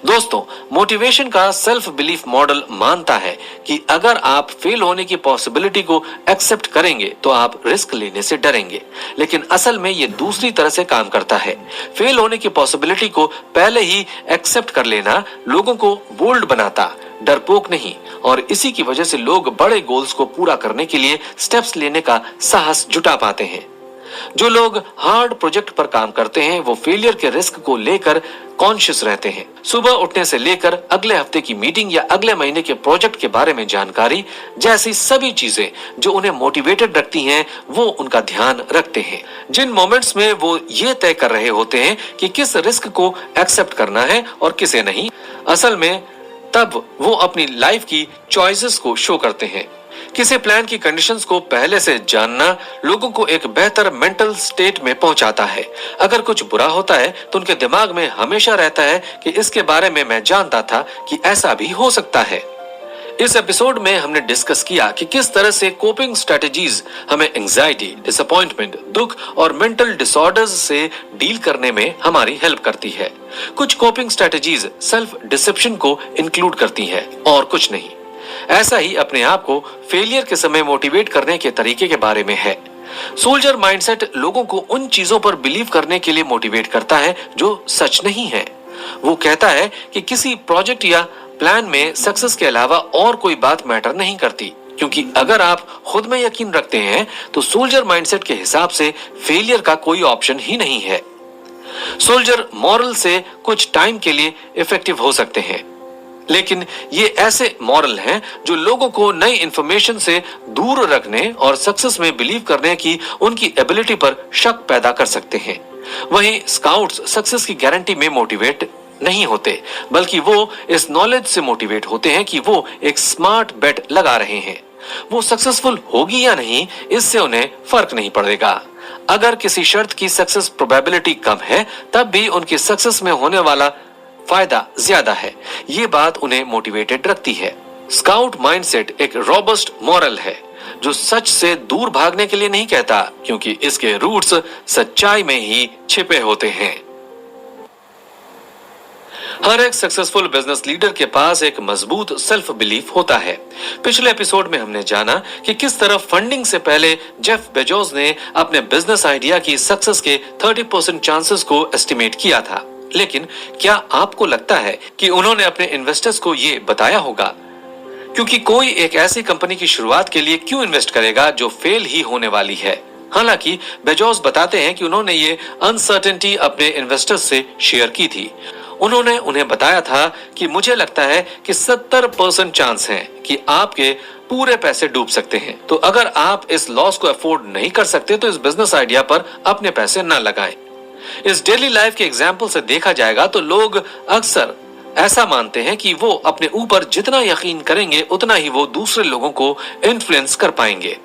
दोस्तों, मोटिवेशन का सेल्फ बिलीफ मॉडल मानता है कि अगर आप फेल होने की पॉसिबिलिटी को एक्सेप्ट करेंगे तो आप रिस्क लेने से डरेंगे, लेकिन असल में ये दूसरी तरह से काम करता है। फेल होने की पॉसिबिलिटी को पहले ही एक्सेप्ट कर लेना लोगों को बोल्ड बनाता, डरपोक नहीं, और इसी की वजह से लोग बड़े गोल्स को पूरा करने के लिए स्टेप्स लेने का साहस जुटा पाते हैं। जो लोग हार्ड प्रोजेक्ट पर काम करते हैं वो फेलियर के रिस्क को लेकर कॉन्शियस रहते हैं। सुबह उठने से लेकर अगले हफ्ते की मीटिंग या अगले महीने के प्रोजेक्ट के बारे में जानकारी जैसी सभी चीजें जो उन्हें मोटिवेटेड रखती हैं, वो उनका ध्यान रखते हैं। जिन मोमेंट्स में वो ये तय कर रहे होते हैं कि किस रिस्क को एक्सेप्ट करना है और किसे नहीं, असल में तब वो अपनी लाइफ की चॉइसेस को शो करते हैं। किसी प्लान की कंडीशंस को पहले से जानना लोगों को एक बेहतर मेंटल स्टेट में पहुंचाता है। अगर कुछ बुरा होता है तो उनके दिमाग में हमेशा रहता है कि इसके बारे में मैं जानता था कि ऐसा भी हो सकता है। इस एपिसोड में हमने डिस्कस किया कि किस तरह से कोपिंग स्ट्रेटजीज हमें एंजाइटी, डिसअपॉइंटमेंट, दुख और मेंटल डिसऑर्डर्स से डील करने में हमारी हेल्प करती है। कुछ कोपिंग स्ट्रेटजीज सेल्फ डिसेप्शन को इंक्लूड करती है और कुछ नहीं। ऐसा ही अपने आप को फेलियर के समय मोटिवेट करने के तरीके के बारे में है। सोल्जर माइंडसेट लोगों को उन चीजों पर बिलीव करने के लिए मोटिवेट करता है जो सच नहीं है। वो कहता है कि किसी प्रोजेक्ट या प्लान में सक्सेस के अलावा और कोई बात मैटर नहीं करती, क्योंकि अगर आप खुद में यकीन रखते हैं तो सोल्जर माइंडसेट के हिसाब से फेलियर का कोई ऑप्शन ही नहीं है। सोल्जर मॉरल से कुछ टाइम के लिए इफेक्टिव हो सकते हैं, लेकिन ये ऐसे मॉरल हैं जो लोगों को नई इंफॉर्मेशन से दूर रखने और सक्सेस में बिलीव करने की उनकी एबिलिटी पर शक पैदा कर सकते हैं। वहीं स्काउट्स सक्सेस की गारंटी में मोटिवेट नहीं होते, बल्कि वो इस नॉलेज से मोटिवेट होते हैं कि वो एक स्मार्ट बेट लगा रहे हैं। वो सक्सेसफुल होगी या नहीं, इससे उन्हें फर्क नहीं पड़ेगा। अगर किसी शर्त की सक्सेस प्रोबेबिलिटी कम है, तब भी उनकी सक्सेस में होने वाला फायदा ज्यादा है। ये बात उन्हें मोटिवेटेड रखती है। स्काउट माइंडसेट एक रॉबस्ट मॉरल है जो सच से दूर भागने के लिए नहीं कहता, क्योंकि इसके रूट्स सच्चाई में ही छिपे होते हैं। हर एक सक्सेसफुल बिजनेस लीडर के पास एक मजबूत सेल्फ बिलीफ होता है। पिछले एपिसोड में हमने जाना कि किस तरह फंडिंग से पहले जेफ बेजोस ने अपने बिजनेस आइडिया की सक्सेस के 30% चांसेस को एस्टिमेट किया था। लेकिन क्या आपको लगता है कि उन्होंने अपने इन्वेस्टर्स को ये बताया होगा? क्योंकि कोई एक ऐसी कंपनी की शुरुआत के लिए क्यों इन्वेस्ट करेगा जो फेल ही होने वाली है? हालांकि बेजोस बताते हैं कि उन्होंने ये अनसर्टेनिटी अपने इन्वेस्टर्स से शेयर की थी। उन्होंने उन्हें बताया था कि मुझे लगता है कि 70% चांस है कि आपके पूरे पैसे डूब सकते हैं, तो अगर आप इस लॉस को अफोर्ड नहीं कर सकते तो इस बिजनेस आइडिया पर अपने पैसे न लगाएं। इस डेली लाइफ के एग्जाम्पल से देखा जाएगा तो लोग अक्सर ऐसा मानते हैं कि वो अपने ऊपर जितना यकीन करेंगे उतना ही वो दूसरे लोगों को इन्फ्लुएंस कर पाएंगे।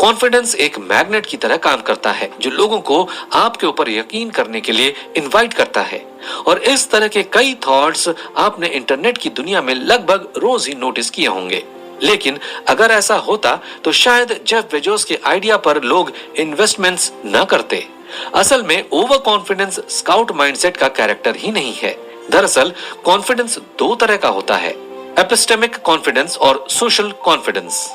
कॉन्फिडेंस एक मैग्नेट की तरह काम करता है जो लोगों को आपके ऊपर यकीन करने के लिए इनवाइट करता है। और इस तरह के कई थॉट्स आपने इंटरनेट की दुनिया में लगभग रोज ही नोटिस किए होंगे। लेकिन अगर ऐसा होता तो शायद जेफ बेजोस के आइडिया पर लोग इन्वेस्टमेंट्स न करते। असल में ओवर कॉन्फिडेंस स्काउट माइंडसेट का कैरेक्टर ही नहीं है। दरअसल कॉन्फिडेंस दो तरह का होता है, एपिस्टेमिक कॉन्फिडेंस और सोशल कॉन्फिडेंस।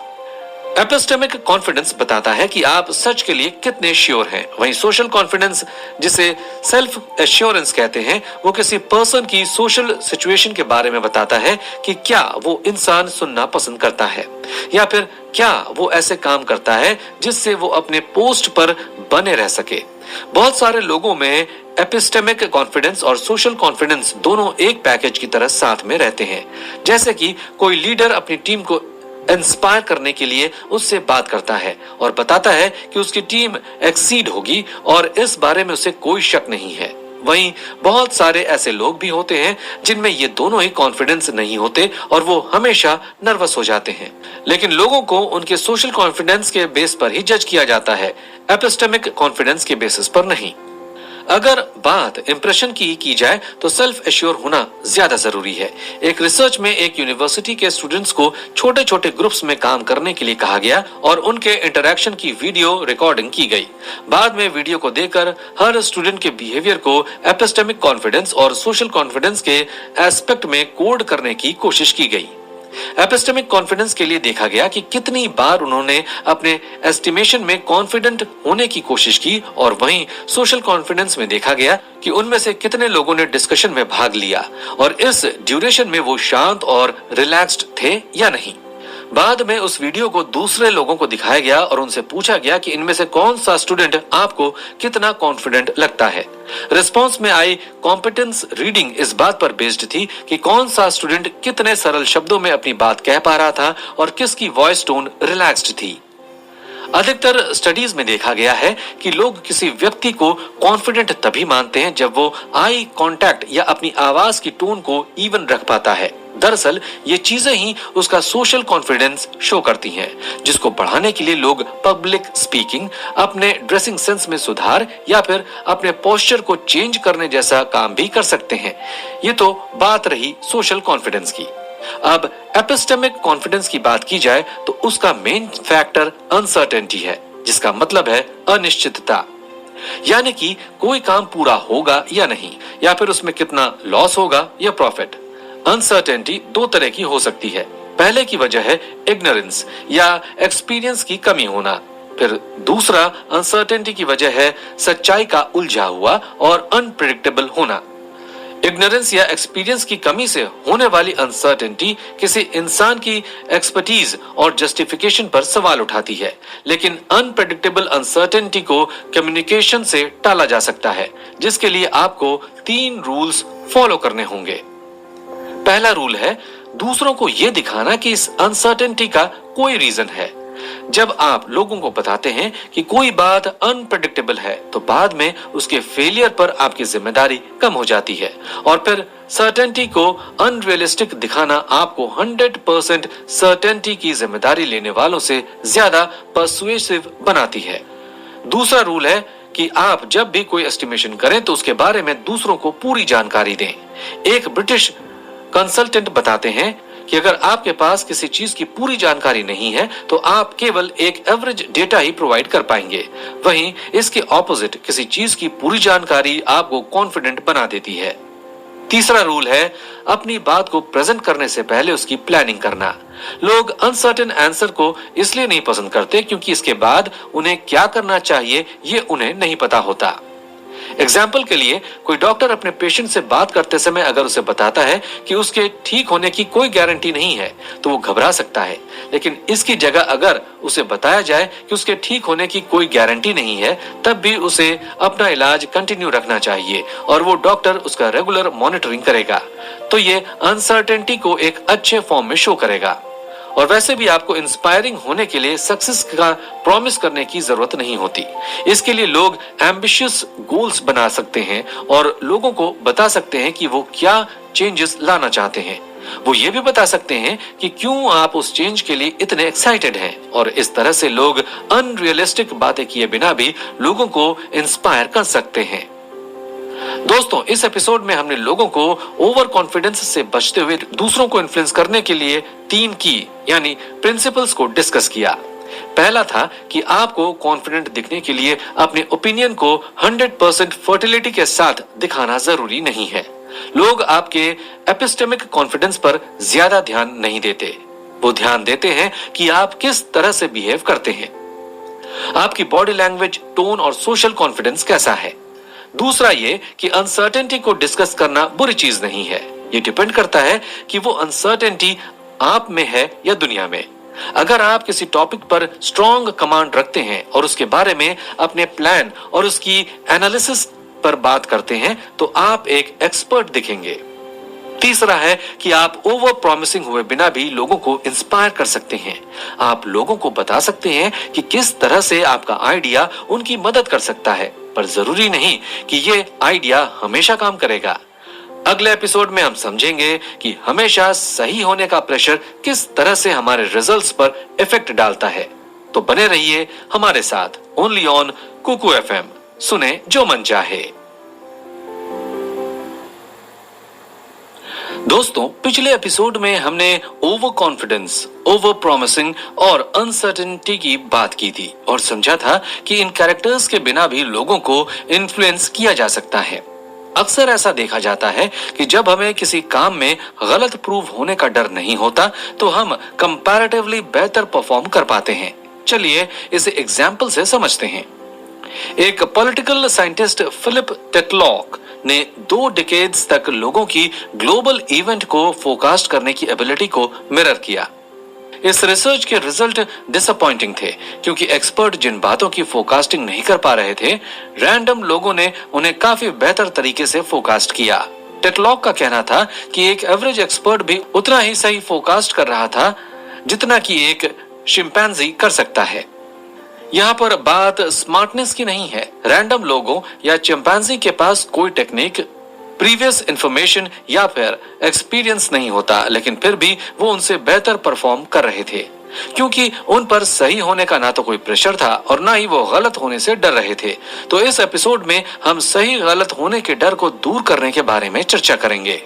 एपिस्टेमिक कॉन्फिडेंस बताता है कि आप सच के लिए कितने श्योर हैं। वहीं सोशल कॉन्फिडेंस, जिसे सेल्फ एश्योरेंस कहते हैं, वो किसी पर्सन की सोशल सिचुएशन के बारे में बताता है कि क्या वो इंसान सुनना पसंद करता है या फिर क्या वो ऐसे काम करता है जिससे वो अपने पोस्ट पर बने रह सके। बहुत सारे लोगों में एपिस्टेमिक कॉन्फिडेंस और सोशल कॉन्फिडेंस दोनों एक पैकेज की तरह साथ में रहते हैं। जैसे कि कोई लीडर अपनी टीम को इंस्पायर करने के लिए उससे बात करता है और बताता है कि उसकी टीम एक्सीड होगी और इस बारे में उसे कोई शक नहीं है। वहीं बहुत सारे ऐसे लोग भी होते हैं जिनमें ये दोनों ही कॉन्फिडेंस नहीं होते और वो हमेशा नर्वस हो जाते हैं। लेकिन लोगों को उनके सोशल कॉन्फिडेंस के बेस पर ही जज किया जाता है, एपिस्टेमिक कॉन्फिडेंस के बेसिस पर नहीं। अगर बात इंप्रेशन की जाए तो सेल्फ एश्योर होना ज्यादा जरूरी है। एक रिसर्च में एक यूनिवर्सिटी के स्टूडेंट्स को छोटे छोटे ग्रुप्स में काम करने के लिए कहा गया और उनके इंटरैक्शन की वीडियो रिकॉर्डिंग की गई। बाद में वीडियो को देखकर हर स्टूडेंट के बिहेवियर को एपिस्टेमिक कॉन्फिडेंस और सोशल कॉन्फिडेंस के एस्पेक्ट में कोड करने की कोशिश की गई। एपिस्टेमिक कॉन्फिडेंस के लिए देखा गया कि कितनी बार उन्होंने अपने एस्टिमेशन में कॉन्फिडेंट होने की कोशिश की और वहीं सोशल कॉन्फिडेंस में देखा गया कि उनमें से कितने लोगों ने डिस्कशन में भाग लिया और इस ड्यूरेशन में वो शांत और रिलैक्स्ड थे या नहीं। बाद में उस वीडियो को दूसरे लोगों को दिखाया गया और उनसे पूछा गया कि इनमें से कौन सा स्टूडेंट आपको कितना कॉन्फिडेंट लगता है। रिस्पांस में आई कॉम्पिटेंस रीडिंग इस बात पर बेस्ड थी कि कौन सा स्टूडेंट कितने सरल शब्दों में अपनी बात कह पा रहा था और किसकी वॉइस टोन रिलैक्स्ड थी। अधिकतर स्टडीज में देखा गया है कि लोग किसी व्यक्ति को कॉन्फिडेंट तभी मानते हैं जब वो आई कांटेक्ट या अपनी आवाज की टोन को इवन रख पाता है। दरअसल ये चीजें ही उसका सोशल कॉन्फिडेंस शो करती हैं, जिसको बढ़ाने के लिए लोग पब्लिक स्पीकिंग, अपने ड्रेसिंग सेंस में सुधार या फिर अपने पोस्चर को चेंज करने जैसा काम भी कर सकते हैं। ये तो बात रही सोशल कॉन्फिडेंस की। अब एपिस्टेमिक कॉन्फिडेंस की बात की जाए तो उसका मेन फैक्टर अनसर्टेनिटी है, जिसका मतलब है अनिश्चितता, यानी कि कोई काम पूरा होगा या नहीं, या फिर उसमें कितना लॉस होगा या प्रॉफिट। अनसर्टेनिटी दो तरह की हो सकती है, पहले की वजह है इग्नोरेंस या एक्सपीरियंस की कमी होना। फिर दूसरा अनसर्टेनिटी की वजह है सच्चाई का उलझा हुआ और अनप्रेडिक्टेबल होना। इग्नोरेंस या एक्सपीरियंस की कमी से होने वाली अनसर्टेनिटी किसी इंसान की एक्सपर्टीज और जस्टिफिकेशन पर सवाल उठाती है, लेकिन अनप्रेडिक्टेबल अनसर्टेनिटी को कम्युनिकेशन से टाला जा सकता है, जिसके लिए आपको 3 रूल्स फॉलो करने होंगे। पहला रूल है दूसरों को यह दिखाना कि इस अनसर्टेनिटी का कोई रीजन है। जब आप लोगों को बताते हैं कि कोई बात अनप्रेडिक्टेबल है, तो बाद में उसके फेलियर पर आपकी जिम्मेदारी कम हो जाती है और फिर सर्टेनिटी को अनरियलिस्टिक दिखाना आपको 100% सर्टेनिटी की जिम्मेदारी लेने वालों से ज्यादा पर्सुएसिव बनाती है। दूसरा रूल है कि आप जब भी कोई एस्टिमेशन करें तो उसके बारे में दूसरों को पूरी जानकारी दें। एक ब्रिटिश कंसल्टेंट बताते हैं कि अगर आपके पास किसी चीज की पूरी जानकारी नहीं है तो आप केवल एक एवरेज डेटा ही प्रोवाइड कर पाएंगे। वहीं इसके ऑपोजिट किसी चीज की पूरी जानकारी आपको कॉन्फिडेंट बना देती है। तीसरा रूल है अपनी बात को प्रेजेंट करने से पहले उसकी प्लानिंग करना। लोग अनसर्टेन आंसर को इसलिए नहीं पसंद करते क्योंकि इसके बाद उन्हें क्या करना चाहिए ये उन्हें नहीं पता होता। एग्जाम्पल के लिए कोई डॉक्टर अपने पेशेंट से बात करते समय अगर उसे बताता है कि उसके ठीक होने की कोई गारंटी नहीं है तो वो घबरा सकता है, लेकिन इसकी जगह अगर उसे बताया जाए कि उसके ठीक होने की कोई गारंटी नहीं है तब भी उसे अपना इलाज कंटिन्यू रखना चाहिए और वो डॉक्टर उसका रेगुलर मॉनिटरिंग करेगा, तो ये अनसर्टेनिटी को एक अच्छे फॉर्म में शो करेगा। और वैसे भी आपको इंस्पायरिंग होने के लिए सक्सेस का प्रॉमिस करने की जरूरत नहीं होती। इसके लिए लोग एम्बिशियस गोल्स बना सकते हैं और लोगों को बता सकते हैं कि वो क्या चेंजेस लाना चाहते हैं। वो ये भी बता सकते हैं कि क्यों आप उस चेंज के लिए इतने एक्साइटेड हैं और इस तरह से लोग अनरियलिस्टिक बातें किए बिना भी लोगों को इंस्पायर कर सकते हैं। दोस्तों, इस एपिसोड में हमने लोगों को ओवर कॉन्फिडेंस से बचते हुए दूसरों को इन्फ्लुएंस करने के लिए 3 की यानी प्रिंसिपल्स को डिस्कस किया। पहला था कि आपको कॉन्फिडेंट दिखने के लिए अपने ओपिनियन को 100% फर्टिलिटी के साथ दिखाना जरूरी नहीं है। लोग आपके एपिस्टेमिक कॉन्फिडेंस पर ज्यादा ध्यान नहीं देते, वो ध्यान देते हैं कि आप किस तरह से बिहेव करते हैं। आपकी बॉडी लैंग्वेज, टोन और सोशल कॉन्फिडेंस कैसा है। दूसरा ये कि अनसर्टेनिटी को डिस्कस करना बुरी चीज नहीं है, ये डिपेंड करता है कि वो अनसर्टेनिटी आप में है या दुनिया में। अगर आप किसी टॉपिक पर स्ट्रॉन्ग कमांड रखते हैं और उसके बारे में अपने प्लान और उसकी एनालिसिस पर बात करते हैं तो आप एक एक्सपर्ट दिखेंगे। तीसरा है कि आप ओवर प्रॉमिसिंग हुए बिना भी लोगों को इंस्पायर कर सकते हैं। आप लोगों को बता सकते हैं कि किस तरह से आपका आइडिया उनकी मदद कर सकता है, पर जरूरी नहीं कि ये आइडिया हमेशा काम करेगा। अगले एपिसोड में हम समझेंगे कि हमेशा सही होने का प्रेशर किस तरह से हमारे रिजल्ट्स पर इफेक्ट डालता है। तो बने रहिए हमारे साथ ओनली ऑन कुकू FM, सुने जो मन चाहे। दोस्तों, पिछले एपिसोड में हमने ओवर कॉन्फिडेंस, ओवर प्रॉमिसिंग और अनसर्टेनिटी की बात की थी और समझा था कि इन कैरेक्टर्स के बिना भी लोगों को इन्फ्लुएंस किया जा सकता है। अक्सर ऐसा देखा जाता है कि जब हमें किसी काम में गलत प्रूव होने का डर नहीं होता तो हम कंपैरेटिवली बेहतर परफॉर्म कर पाते हैं। चलिए इसे एग्जाम्पल से समझते हैं। एक पॉलिटिकल साइंटिस्ट फिलिप टेटलॉक ने 2 डिकेड्स तक लोगों की ग्लोबल इवेंट को फोरकास्ट करने की एबिलिटी को मिरर किया। इस रिसर्च के रिजल्ट डिसअपॉइंटिंग थे क्योंकि एक्सपर्ट जिन बातों की फोरकास्टिंग नहीं कर पा रहे थे, रैंडम लोगों ने उन्हें काफी बेहतर तरीके से फोरकास्ट किया। टेटलॉक का कहना था कि एक एवरेज एक्सपर्ट भी उतना ही सही फोरकास्ट कर रहा था जितना कि एक शिंपैंजी कर सकता है। यहाँ पर बात स्मार्टनेस की नहीं है। रैंडम लोगों या चिंपैंजी के पास कोई टेक्निक, प्रीवियस इंफॉर्मेशन या फिर एक्सपीरियंस नहीं होता, लेकिन फिर भी वो उनसे बेहतर परफॉर्म कर रहे थे क्योंकि उन पर सही होने का ना तो कोई प्रेशर था और ना ही वो गलत होने से डर रहे थे। तो इस एपिसोड में हम सही गलत होने के डर को दूर करने के बारे में चर्चा करेंगे।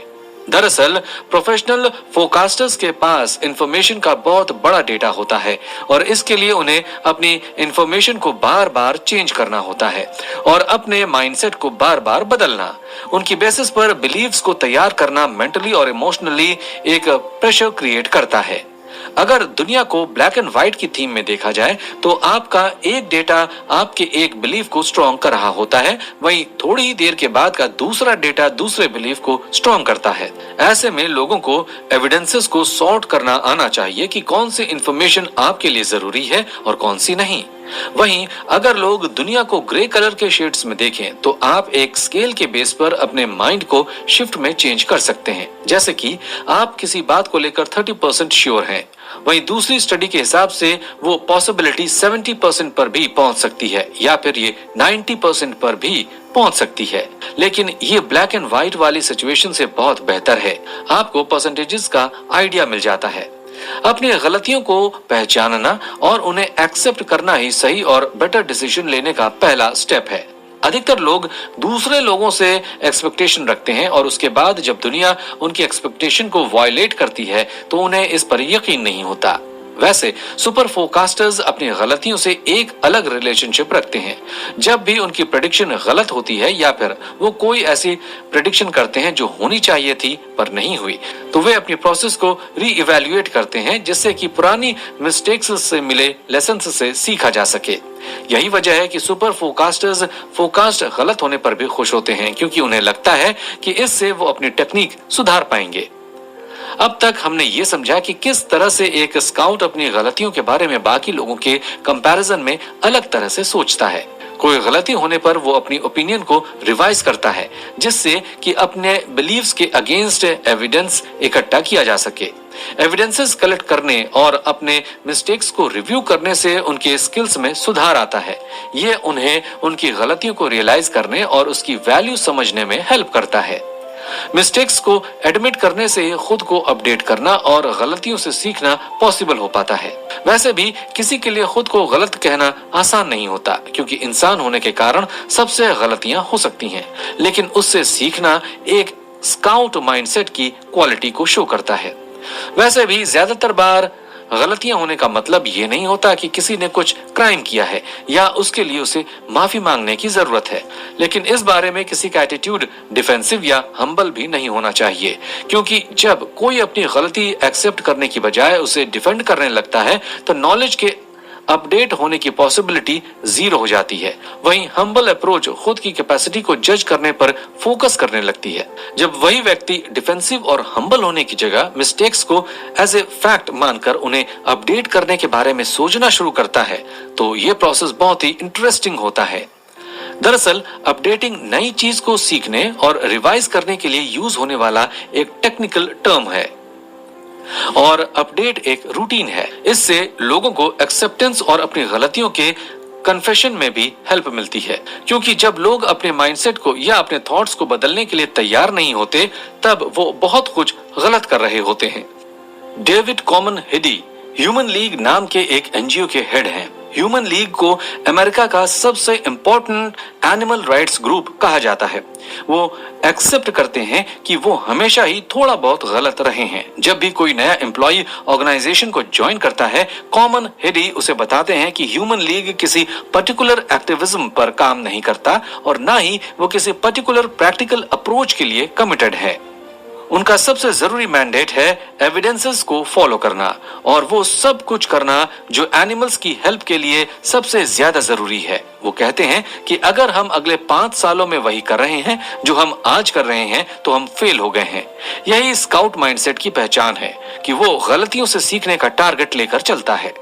दरअसल प्रोफेशनल फोरकास्टर्स के पास इंफॉर्मेशन का बहुत बड़ा डेटा होता है और इसके लिए उन्हें अपनी इंफॉर्मेशन को बार बार चेंज करना होता है और अपने माइंडसेट को बार बार बदलना। उनकी बेसिस पर बिलीव्स को तैयार करना मेंटली और इमोशनली एक प्रेशर क्रिएट करता है। अगर दुनिया को ब्लैक एंड व्हाइट की थीम में देखा जाए तो आपका एक डेटा आपके एक बिलीफ को स्ट्रॉन्ग कर रहा होता है, वहीं थोड़ी ही देर के बाद का दूसरा डेटा दूसरे बिलीफ को स्ट्रॉन्ग करता है। ऐसे में लोगों को एविडेंसेस को सॉर्ट करना आना चाहिए कि कौन सी इंफॉर्मेशन आपके लिए जरूरी है और कौन सी नहीं। वहीं अगर लोग दुनिया को ग्रे कलर के शेड्स में देखें तो आप एक स्केल के बेस पर अपने माइंड को शिफ्ट में चेंज कर सकते हैं। जैसे कि आप किसी बात को लेकर 30% श्योर हैं, वहीं दूसरी स्टडी के हिसाब से वो पॉसिबिलिटी 70% पर भी पहुंच सकती है या फिर ये 90% पर भी पहुंच सकती है। लेकिन ये ब्लैक एंड व्हाइट वाली सिचुएशन से बहुत बेहतर है, आपको परसेंटेजेस का आइडिया मिल जाता है। अपनी गलतियों को पहचानना और उन्हें एक्सेप्ट करना ही सही और बेटर डिसीजन लेने का पहला स्टेप है। अधिकतर लोग दूसरे लोगों से एक्सपेक्टेशन रखते हैं और उसके बाद जब दुनिया उनकी एक्सपेक्टेशन को वायलेट करती है तो उन्हें इस पर यकीन नहीं होता। वैसे सुपर फोरकास्टर्स अपनी गलतियों से एक अलग रिलेशनशिप रखते हैं। जब भी उनकी प्रेडिक्शन गलत होती है या फिर वो कोई ऐसी प्रेडिक्शन करते हैं जो होनी चाहिए थी पर नहीं हुई, तो वे अपनी प्रोसेस को री-इवैल्यूएट करते हैं जिससे कि पुरानी मिस्टेक्स से मिले लेसन्स से सीखा जा सके। यही वजह है कि सुपर फोरकास्टर्स फोरकास्ट गलत होने पर भी खुश होते हैं, क्योंकि उन्हें लगता है कि इससे वो अपनी टेक्निक सुधार पाएंगे। अब तक हमने ये समझा कि किस तरह से एक स्काउट अपनी गलतियों के बारे में बाकी लोगों के कंपैरिजन में अलग तरह से सोचता है। कोई गलती होने पर वो अपनी ओपिनियन को रिवाइज करता है जिससे कि अपने बिलीव्स के अगेंस्ट एविडेंस इकट्ठा किया जा सके। एविडेंसेस कलेक्ट करने और अपने मिस्टेक्स को रिव्यू करने से उनके स्किल्स में सुधार आता है। ये उन्हें उनकी गलतियों को रियलाइज करने और उसकी वैल्यू समझने में हेल्प करता है। मिस्टेक्स को एडमिट करने से खुद को अपडेट करना और गलतियों से सीखना पॉसिबल हो पाता है। वैसे भी किसी के लिए खुद को गलत कहना आसान नहीं होता, क्योंकि इंसान होने के कारण सबसे गलतियां हो सकती हैं, लेकिन उससे सीखना एक स्काउट माइंडसेट की क्वालिटी को शो करता है। वैसे भी ज्यादातर बार गलतियां होने का मतलब ये नहीं होता कि किसी ने कुछ क्राइम किया है या उसके लिए उसे माफी मांगने की जरूरत है, लेकिन इस बारे में किसी का एटीट्यूड डिफेंसिव या हम्बल भी नहीं होना चाहिए, क्योंकि जब कोई अपनी गलती एक्सेप्ट करने की बजाय उसे डिफेंड करने लगता है तो नॉलेज के अपडेट होने की पॉसिबिलिटी जीरो हो जाती है। वहीं हम्बल अप्रोच खुद की कैपेसिटी को जज करने पर फोकस करने लगती है। जब वही व्यक्ति डिफेंसिव और हम्बल होने की जगह मिस्टेक्स को एज ए फैक्ट मानकर उन्हें अपडेट करने के बारे में सोचना शुरू करता है तो ये प्रोसेस बहुत ही इंटरेस्टिंग होता है। दरअसल अपडेटिंग नई चीज को सीखने और रिवाइज करने के लिए यूज होने वाला एक टेक्निकल टर्म है और अपडेट एक रूटीन है। इससे लोगों को एक्सेप्टेंस और अपनी गलतियों के कन्फेशन में भी हेल्प मिलती है, क्योंकि जब लोग अपने माइंडसेट को या अपने थॉट्स को बदलने के लिए तैयार नहीं होते तब वो बहुत कुछ गलत कर रहे होते हैं। David common Heidi human league नाम के एक एनजीओ के हेड हैं। ह्यूमन लीग को अमेरिका का सबसे इम्पोर्टेंट एनिमल राइट्स ग्रुप कहा जाता है। वो एक्सेप्ट करते हैं कि वो हमेशा ही थोड़ा बहुत गलत रहे हैं। जब भी कोई नया एम्प्लॉय ऑर्गेनाइजेशन को ज्वाइन करता है, कॉमन हेडी उसे बताते हैं कि ह्यूमन लीग किसी पर्टिकुलर एक्टिविज्म पर काम नहीं करता और ना ही वो किसी पर्टिकुलर प्रैक्टिकल अप्रोच के लिए कमिटेड है। उनका सबसे जरूरी मैंडेट है एविडेंसेस को फॉलो करना और वो सब कुछ करना जो एनिमल्स की हेल्प के लिए सबसे ज्यादा जरूरी है। वो कहते हैं कि अगर हम अगले 5 सालों में वही कर रहे हैं जो हम आज कर रहे हैं तो हम फेल हो गए हैं। यही स्काउट माइंडसेट की पहचान है कि वो गलतियों से सीखने का टारगेट लेकर चलता है।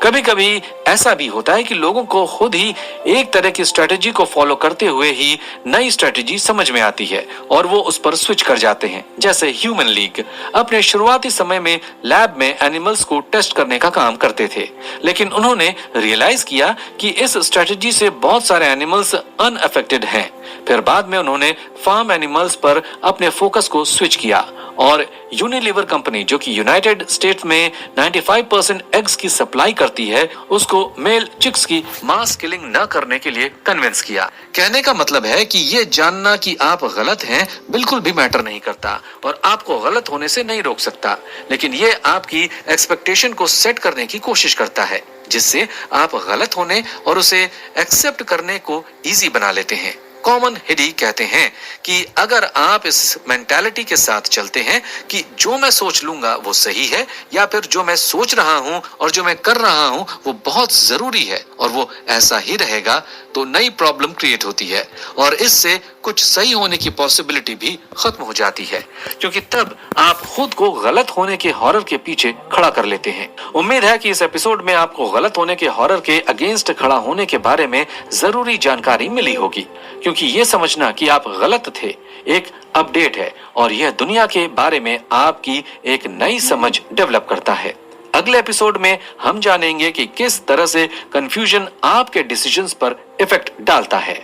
कभी कभी ऐसा भी होता है कि लोगों को खुद ही एक तरह की स्ट्रेटेजी को फॉलो करते हुए ही नई स्ट्रेटेजी समझ में आती है और वो उस पर स्विच कर जाते हैं। जैसे ह्यूमन लीग अपने शुरुआती समय में लैब में एनिमल्स को टेस्ट करने का काम करते थे, लेकिन उन्होंने रियलाइज किया कि इस स्ट्रेटेजी से बहुत सारे एनिमल्स अनअफेक्टेड हैं। फिर बाद में उन्होंने फार्म एनिमल्स पर अपने फोकस को स्विच किया और यूनिलीवर कंपनी, जो कि यूनाइटेड स्टेट्स में 95% एग्स की सप्लाई करती है, उसको मेल चिक्स की मास किलिंग न करने के लिए कन्विंस किया। कहने का मतलब है कि ये जानना कि आप गलत हैं बिल्कुल भी मैटर नहीं करता और आपको गलत होने से नहीं रोक सकता, लेकिन ये आपकी एक्सपेक्टेशन को सेट करने की कोशिश करता है, जिससे आप गलत होने और उसे एक्सेप्ट करने को इजी बना लेते हैं। कॉमन हिडी कहते हैं कि अगर आप इस मेंटालिटी के साथ चलते हैं कि जो मैं सोच लूंगा वो सही है, या फिर जो मैं सोच रहा हूं और जो मैं कर रहा हूं वो बहुत जरूरी है और वो ऐसा ही रहेगा, तो नई प्रॉब्लम क्रिएट होती है और इससे कुछ सही होने की पॉसिबिलिटी भी खत्म हो जाती है, क्योंकि तब आप खुद को गलत होने के हॉरर के पीछे खड़ा कर लेते हैं। उम्मीद है कि इस एपिसोड में आपको गलत होने के हॉरर के अगेंस्ट खड़ा होने के बारे में जरूरी जानकारी मिली होगी, क्योंकि ये समझना कि आप गलत थे एक अपडेट है और यह दुनिया के बारे में आपकी एक नई समझ डेवलप करता है। अगले एपिसोड में हम जानेंगे कि किस तरह से कंफ्यूजन आपके डिसीजंस पर इफेक्ट डालता है।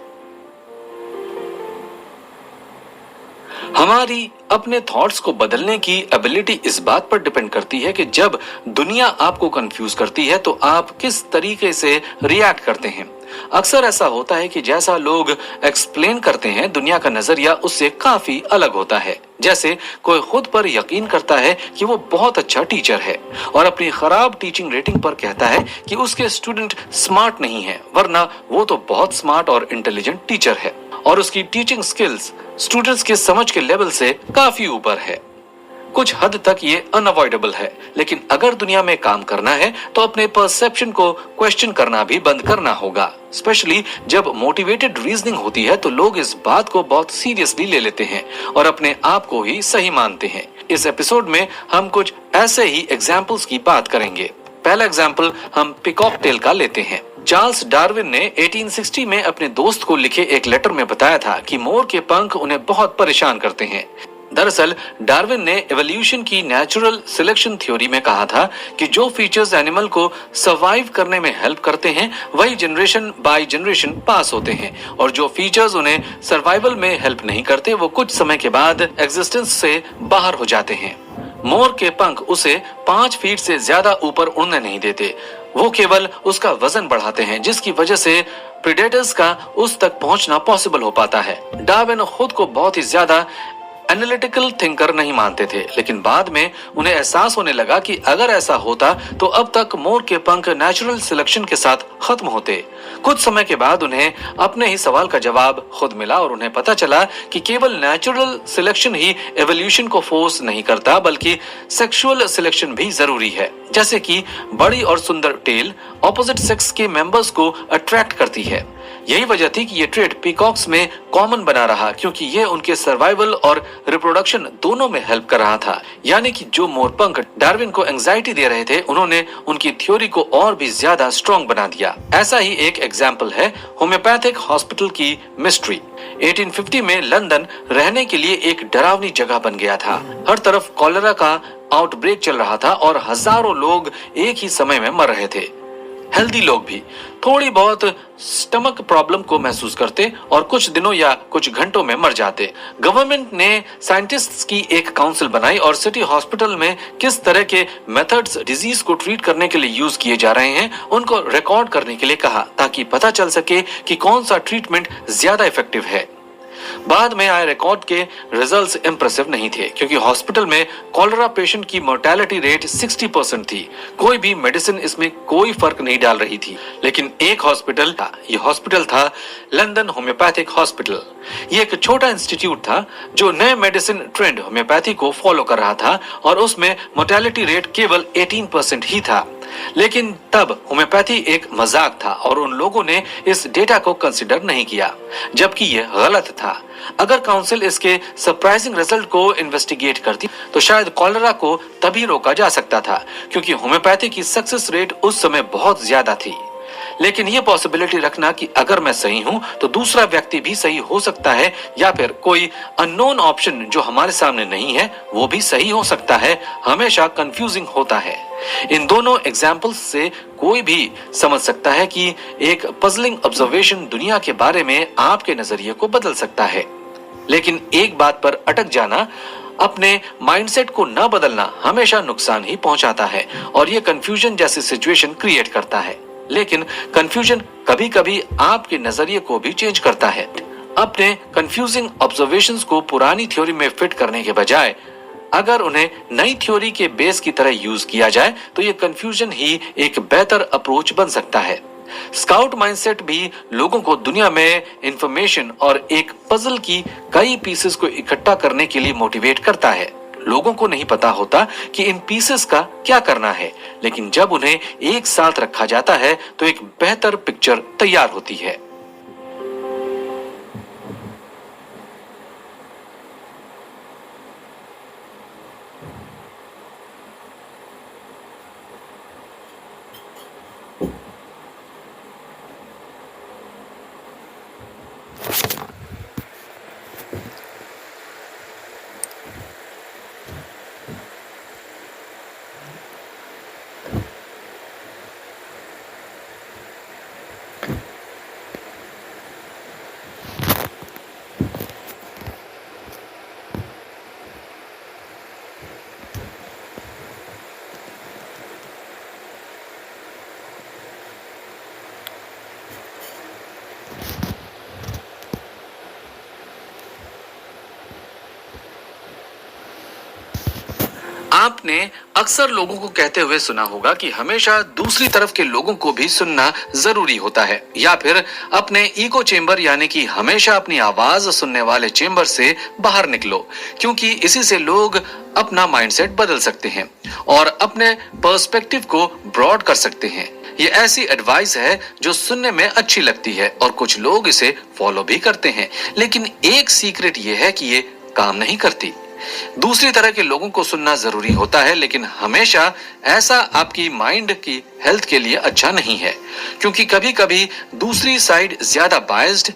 हमारी अपने थॉट्स को बदलने की एबिलिटी इस बात पर डिपेंड करती है कि जब दुनिया आपको कंफ्यूज करती है तो आप किस तरीके से रिएक्ट करते हैं। अक्सर ऐसा होता है कि जैसा लोग एक्सप्लेन करते हैं दुनिया का नजरिया उससे काफी अलग होता है। जैसे कोई खुद पर यकीन करता है कि वो बहुत अच्छा टीचर है और अपनी खराब टीचिंग रेटिंग पर कहता है कि उसके स्टूडेंट स्मार्ट नहीं है, वरना वो तो बहुत स्मार्ट और इंटेलिजेंट टीचर है और उसकी टीचिंग स्किल्स स्टूडेंट्स के समझ के लेवल से काफी ऊपर है। कुछ हद तक ये अनअवॉइडेबल है, लेकिन अगर दुनिया में काम करना है तो अपने परसेप्शन को क्वेश्चन करना भी बंद करना होगा। स्पेशली जब मोटिवेटेड रीजनिंग होती है तो लोग इस बात को बहुत सीरियसली ले लेते हैं और अपने आप को ही सही मानते हैं। इस एपिसोड में हम कुछ ऐसे ही एग्जाम्पल्स की बात करेंगे। पहला एग्जाम्पल हम पीकॉक टेल का लेते हैं। चार्ल्स डार्विन ने 1860 में अपने दोस्त को लिखे एक लेटर में बताया था कि मोर के पंख उन्हें बहुत परेशान करते हैं। दरअसल डार्विन ने एवोल्यूशन की नेचुरल सिलेक्शन थ्योरी में कहा था कि जो फीचर्स एनिमल को सर्वाइव करने में हेल्प करते हैं वही जनरेशन बाय जनरेशन पास होते हैं और जो फीचर्स उन्हें सर्वाइवल में हेल्प नहीं करते वो कुछ समय के बाद एग्जिस्टेंस से बाहर हो जाते हैं। मोर के पंख उसे 5 फीट से ज्यादा ऊपर उड़ने नहीं देते, वो केवल उसका वजन बढ़ाते हैं, जिसकी वजह से प्रेडेटर्स का उस तक पहुंचना पॉसिबल हो पाता है। डार्विन खुद को बहुत ही ज्यादा एनालिटिकल थिंकर नहीं मानते थे, लेकिन बाद में उन्हें एहसास होने लगा कि अगर ऐसा होता तो अब तक मोर के पंख नेचुरल सिलेक्शन के साथ खत्म होते। कुछ समय के बाद उन्हें अपने ही सवाल का जवाब खुद मिला और उन्हें पता चला कि केवल नेचुरल सिलेक्शन ही एवोल्यूशन को फोर्स नहीं करता, बल्कि सेक्सुअल सिलेक्शन भी जरूरी है। जैसे कि बड़ी और सुंदर टेल ऑपोजिट सेक्स के मेंबर्स को अट्रैक्ट करती है। यही वजह थी कि ये ट्रेड पीकॉक्स में कॉमन बना रहा, क्योंकि ये उनके सर्वाइवल और रिप्रोडक्शन दोनों में हेल्प कर रहा था। यानी कि जो मोरपंख डार्विन को एंजाइटी दे रहे थे उन्होंने उनकी थ्योरी को और भी ज्यादा स्ट्रॉन्ग बना दिया। ऐसा ही एक एग्जाम्पल है होम्योपैथिक हॉस्पिटल की मिस्ट्री। 1850 में लंदन रहने के लिए एक डरावनी जगह बन गया था। हर तरफ कॉलेरा का आउटब्रेक चल रहा था और हजारों लोग एक ही समय में मर रहे थे। हेल्दी लोग भी थोड़ी बहुत स्टमक प्रॉब्लम को महसूस करते और कुछ दिनों या कुछ घंटों में मर जाते। गवर्नमेंट ने साइंटिस्ट्स की एक काउंसिल बनाई और सिटी हॉस्पिटल में किस तरह के मेथड्स डिजीज को ट्रीट करने के लिए यूज किए जा रहे हैं उनको रिकॉर्ड करने के लिए कहा, ताकि पता चल सके कि कौन सा ट्रीटमेंट ज्यादा इफेक्टिव है। बाद में आए रिकॉर्ड के रिजल्ट्स इंप्रेसिव नहीं थे, क्योंकि हॉस्पिटल में कॉलेरा पेशेंट की मोर्टेलिटी रेट 60% थी। कोई भी मेडिसिन इसमें कोई फर्क नहीं डाल रही थी। लेकिन एक हॉस्पिटल था, ये हॉस्पिटल था लंदन होम्योपैथिक हॉस्पिटल। ये एक छोटा इंस्टीट्यूट था जो नए मेडिसिन ट्रेंड होम्योपैथी को फॉलो कर रहा था और उसमें मोर्टेलिटी रेट केवल 18% ही था। लेकिन तब होम्योपैथी एक मजाक था और उन लोगों ने इस डेटा को कंसिडर नहीं किया, जबकि यह गलत था। अगर काउंसिल इसके सरप्राइजिंग रिजल्ट को इन्वेस्टिगेट करती तो शायद कॉलेरा को तभी रोका जा सकता था, क्योंकि होम्योपैथी की सक्सेस रेट उस समय बहुत ज्यादा थी। लेकिन यह पॉसिबिलिटी रखना कि अगर मैं सही हूं तो दूसरा व्यक्ति भी सही हो सकता है, या फिर कोई अननोन ऑप्शन जो हमारे सामने नहीं है वो भी सही हो सकता है, हमेशा कंफ्यूजिंग होता है। इन दोनों एग्जाम्पल्स से कोई भी समझ सकता है कि एक पजलिंग ऑब्जर्वेशन दुनिया के बारे में आपके नजरिए को बदल सकता है। लेकिन एक बात पर अटक जाना, अपने माइंडसेट को न बदलना हमेशा नुकसान ही पहुंचाता है और ये कंफ्यूजन जैसी सिचुएशन क्रिएट करता है। लेकिन कंफ्यूजन कभी कभी आपके नजरिए को भी चेंज करता है। अपने कंफ्यूजिंग ऑब्जर्वेशंस को पुरानी थ्योरी में फिट करने के बजाय अगर उन्हें नई थ्योरी के बेस की तरह यूज किया जाए तो ये कंफ्यूजन ही एक बेहतर अप्रोच बन सकता है। स्काउट माइंडसेट भी लोगों को दुनिया में इंफॉर्मेशन और एक पजल की कई पीसेस को इकट्ठा करने के लिए मोटिवेट करता है। लोगों को नहीं पता होता कि इन पीसेस का क्या करना है, लेकिन जब उन्हें एक साथ रखा जाता है तो एक बेहतर पिक्चर तैयार होती है। आपने अक्सर लोगों को कहते हुए सुना होगा कि हमेशा दूसरी तरफ के लोगों को भी सुनना जरूरी होता है, या फिर अपने इको चेंबर यानी कि हमेशा अपनी आवाज सुनने वाले चेंबर से बाहर निकलो, क्योंकि इसी से लोग अपना माइंडसेट बदल सकते हैं और अपने पर्सपेक्टिव को ब्रॉड कर सकते हैं। ये ऐसी एडवाइस है जो सुनने में अच्छी लगती है और कुछ लोग इसे फॉलो भी करते हैं, लेकिन एक सीक्रेट ये है कि ये काम नहीं करती। दूसरी तरह के लोगों को सुनना जरूरी होता है, लेकिन हमेशा ऐसा आपकी माइंड की हेल्थ के लिए अच्छा नहीं है, क्योंकि कभी कभी दूसरी साइड ज्यादा बायस्ड,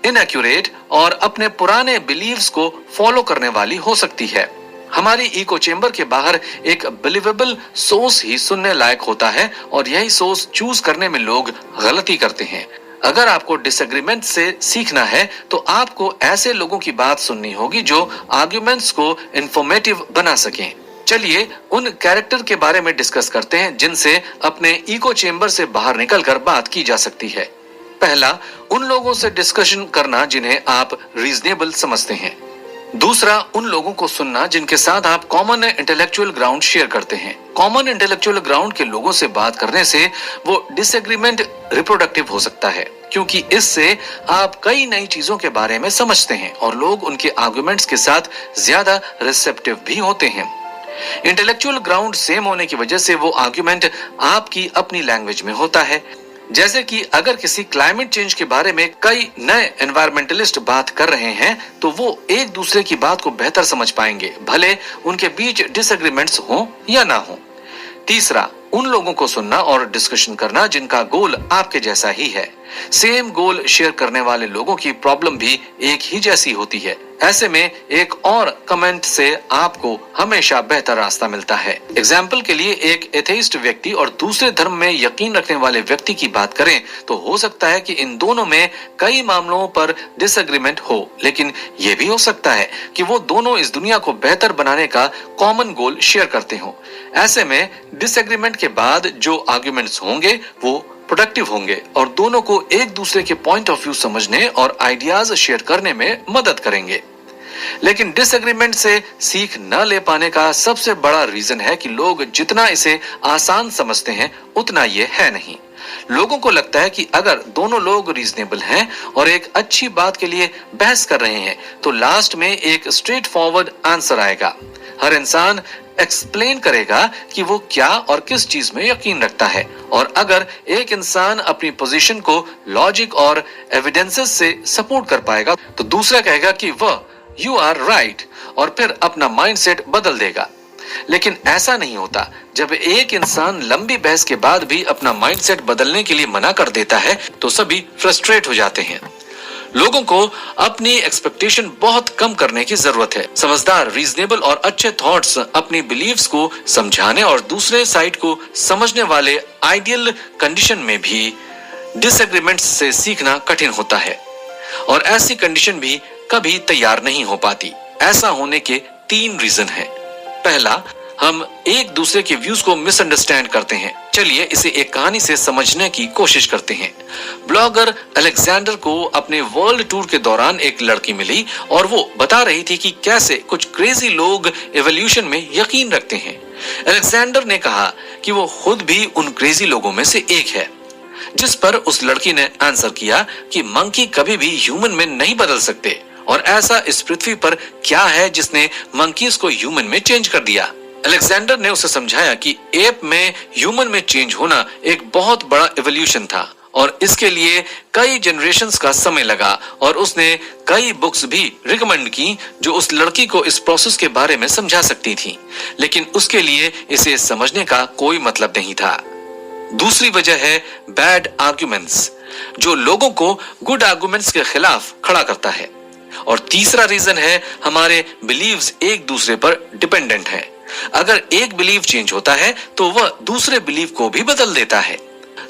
इनएक्यूरेट और अपने पुराने बिलीव्स को फॉलो करने वाली हो सकती है। हमारी इको चेंबर के बाहर एक बिलीवेबल सोर्स ही सुनने लायक होता है और यही सोर्स चूज करने में लोग गलती करते हैं। अगर आपको डिसएग्रीमेंट से सीखना है तो आपको ऐसे लोगों की बात सुननी होगी जो आर्ग्यूमेंट्स को इंफॉर्मेटिव बना सकें। चलिए उन कैरेक्टर के बारे में डिस्कस करते हैं जिनसे अपने इको चेंबर से बाहर निकलकर बात की जा सकती है। पहला, उन लोगों से डिस्कशन करना जिन्हें आप रीजनेबल समझते हैं। दूसरा, उन लोगों को सुनना जिनके साथ आप कॉमन इंटेलेक्चुअल ग्राउंड शेयर करते हैं। कॉमन इंटेलेक्चुअल ग्राउंड के लोगों से बात करने से वो डिसएग्रीमेंट रिप्रोडक्टिव हो सकता है, क्योंकि इससे आप कई नई चीजों के बारे में समझते हैं और लोग उनके आर्गुमेंट्स के साथ ज्यादा रिसेप्टिव भी होते हैं। इंटेलेक्चुअल ग्राउंड सेम होने की वजह से वो आर्गुमेंट आपकी अपनी लैंग्वेज में होता है। जैसे कि अगर किसी क्लाइमेट चेंज के बारे में कई नए एनवायरमेंटलिस्ट बात कर रहे हैं तो वो एक दूसरे की बात को बेहतर समझ पाएंगे, भले उनके बीच डिसएग्रीमेंट्स हो या ना हो। तीसरा, उन लोगों को सुनना और डिस्कशन करना जिनका गोल आपके जैसा ही है। सेम गोल शेयर करने वाले लोगों की प्रॉब्लम भी एक ही जैसी होती है। ऐसे में एक और कमेंट से आपको हमेशा बेहतर रास्ता मिलता है। एग्जाम्पल के लिए, एक एथेइस्ट व्यक्ति और दूसरे धर्म में यकीन रखने वाले व्यक्ति की बात करें तो हो सकता है कि इन दोनों में कई मामलों पर डिसएग्रीमेंट हो, लेकिन यह भी हो सकता है कि वो दोनों इस दुनिया को बेहतर बनाने का कॉमन गोल शेयर करते हो। ऐसे में डिसएग्रीमेंट के बाद जो आर्ग्यूमेंट्स होंगे वो प्रोडक्टिव होंगे और दोनों को एक दूसरे के पॉइंट ऑफ व्यू समझने और आइडियाज शेयर करने में मदद करेंगे। लेकिन डिसएग्रीमेंट से सीख न ले पाने का सबसे बड़ा रीजन है कि लोग जितना इसे आसान समझते हैं उतना ये है नहीं। लोगों को लगता है कि अगर दोनों लोग रीजनेबल हैं और एक अच्छी बात के लिए बहस कर रहे हैं तो लास्ट में एक स्ट्रेट फॉरवर्ड आंसर आएगा। हर इंसान एक्सप्लेन करेगा कि वो क्या और किस चीज में यकीन रखता है, और अगर एक इंसान अपनी पोजीशन को लॉजिक और एविडेंसेस से सपोर्ट कर पाएगा तो दूसरा कहेगा कि वह यू आर राइट और फिर अपना माइंडसेट बदल देगा। लेकिन ऐसा नहीं होता। जब एक इंसान लंबी बहस के बाद भी अपना माइंडसेट बदलने के लिए मना कर देता है तो सभी फ्रस्ट्रेट हो जाते हैं। लोगों को अपनी एक्सपेक्टेशन बहुत कम करने की जरूरत है। समझदार, रीजनेबल और अच्छे थॉट्स अपनी बिलीव्स को समझाने और दूसरे साइड को समझने वाले आइडियल कंडीशन में भी डिसएग्रीमेंट्स से सीखना कठिन होता है और ऐसी कंडीशन भी कभी तैयार नहीं हो पाती। ऐसा होने के 3 रीजन हैं। पहला, हम एक दूसरे के व्यूज को मिसअंडरस्टैंड करते हैं। चलिए इसे एक कहानी से समझने की कोशिश करते हैं। ब्लॉगर अलेक्जेंडर को अपने वर्ल्ड टूर के दौरान एक लड़की मिली और वो बता रही थी कि कैसे कुछ क्रेजी लोग एवोल्यूशन में यकीन रखते हैं। अलेक्जेंडर ने कहा कि वो खुद भी उन क्रेजी लोगों में से एक है। जिस पर उस लड़की ने आंसर किया कि मंकी कभी भी ह्यूमन में नहीं बदल सकते, और ऐसा इस पृथ्वी पर क्या है जिसने मंकीज को ह्यूमन में चेंज कर दिया। अलेक्जेंडर ने उसे समझाया कि एप में ह्यूमन में चेंज होना एक बहुत बड़ा एवोल्यूशन था और इसके लिए कई जनरेशंस का समय लगा, और उसने कई बुक्स भी रिकमेंड की जो उस लड़की को इस प्रोसेस के बारे में समझा सकती थी, लेकिन उसके लिए इसे समझने का कोई मतलब नहीं था। दूसरी वजह है बैड आर्गुमेंट्स, जो लोगों को गुड आर्गुमेंट्स के खिलाफ खड़ा करता है। और तीसरा रीजन है हमारे बिलीव्स एक दूसरे पर डिपेंडेंट है। अगर एक बिलीव चेंज होता है तो वह दूसरे बिलीव को भी बदल देता है।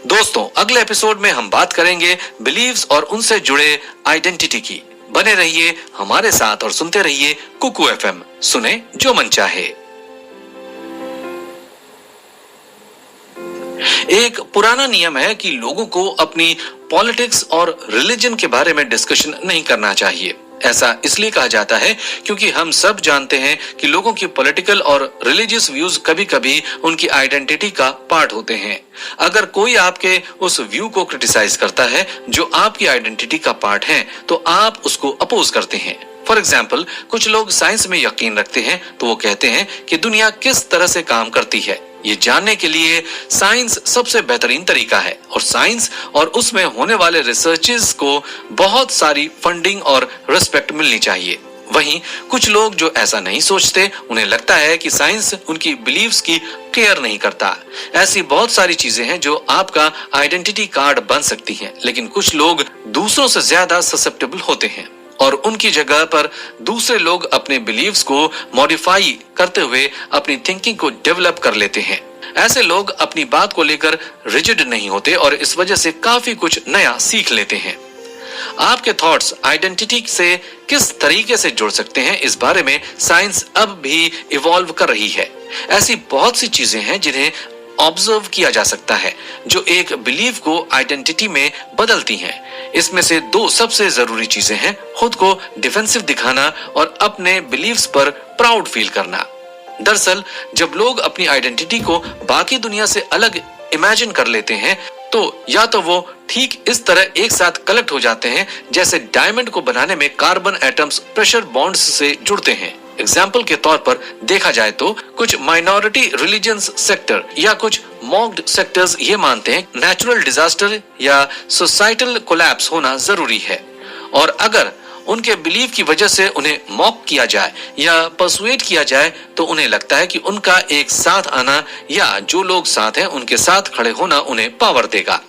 दोस्तों, अगले एपिसोड में हम बात करेंगे बिलीव्स और उनसे जुड़े आइडेंटिटी की। बने रहिए हमारे साथ और सुनते रहिए कुकू एफएम, सुने जो मन चाहे। एक पुराना नियम है कि लोगों को अपनी पॉलिटिक्स और रिलीजन के बारे में डिस्कशन नहीं करना चाहिए। ऐसा इसलिए कहा जाता है क्योंकि हम सब जानते हैं कि लोगों की पॉलिटिकल और रिलीजियस व्यूज कभी-कभी उनकी आइडेंटिटी का पार्ट होते हैं। अगर कोई आपके उस व्यू को क्रिटिसाइज करता है जो आपकी आइडेंटिटी का पार्ट है, तो आप उसको अपोज करते हैं। फॉर एग्जाम्पल, कुछ लोग साइंस में यकीन रखते हैं तो वो कहते हैं कि दुनिया किस तरह से काम करती है ये जानने के लिए साइंस सबसे बेहतरीन तरीका है, और साइंस और उसमें होने वाले रिसर्चेस को बहुत सारी फंडिंग और रिस्पेक्ट मिलनी चाहिए। वहीं कुछ लोग जो ऐसा नहीं सोचते, उन्हें लगता है कि साइंस उनकी बिलीव्स की केयर नहीं करता। ऐसी बहुत सारी चीजें हैं जो आपका आइडेंटिटी कार्ड बन सकती हैं, लेकिन कुछ लोग दूसरों से ज्यादा ससेप्टेबल होते हैं और उनकी जगह पर दूसरे लोग अपने बिलीव्स को मॉडिफाई करते हुए अपनी थिंकिंग को डेवलप कर लेते हैं। ऐसे लोग अपनी बात को लेकर रिजिड नहीं होते और इस वजह से काफी कुछ नया सीख लेते हैं। आपके थॉट्स आइडेंटिटी से किस तरीके से जुड़ सकते हैं, इस बारे में साइंस अब भी इवॉल्व कर रही है। ऐसी बहुत सी चीजें हैं जिन्हें ऑब्जर्व किया जा सकता है जो एक बिलीव को आइडेंटिटी में बदलती हैं। इसमें से दो सबसे जरूरी चीजें हैं खुद को डिफेंसिव दिखाना और अपने बिलीव्स पर प्राउड फील करना। दरअसल जब लोग अपनी आइडेंटिटी को बाकी दुनिया से अलग इमेजिन कर लेते हैं तो या तो वो ठीक इस तरह एक साथ कलेक्ट हो जाते हैं जैसे डायमंड को बनाने में कार्बन एटम्स प्रेशर बॉन्ड्स से जुड़ते हैं। एग्जाम्पल के तौर पर देखा जाए तो कुछ माइनॉरिटी रिलीजियंस सेक्टर या कुछ मॉक्ड सेक्टर्स ये मानते हैं नेचुरल डिजास्टर या सोसाइटल कोलैप्स होना जरूरी है, और अगर उनके बिलीव की वजह से उन्हें मॉक किया जाए या पर्सुएट किया जाए तो उन्हें लगता है कि उनका एक साथ आना या जो लोग साथ हैं उनके साथ खड़े होना उन्हें पावर देगा।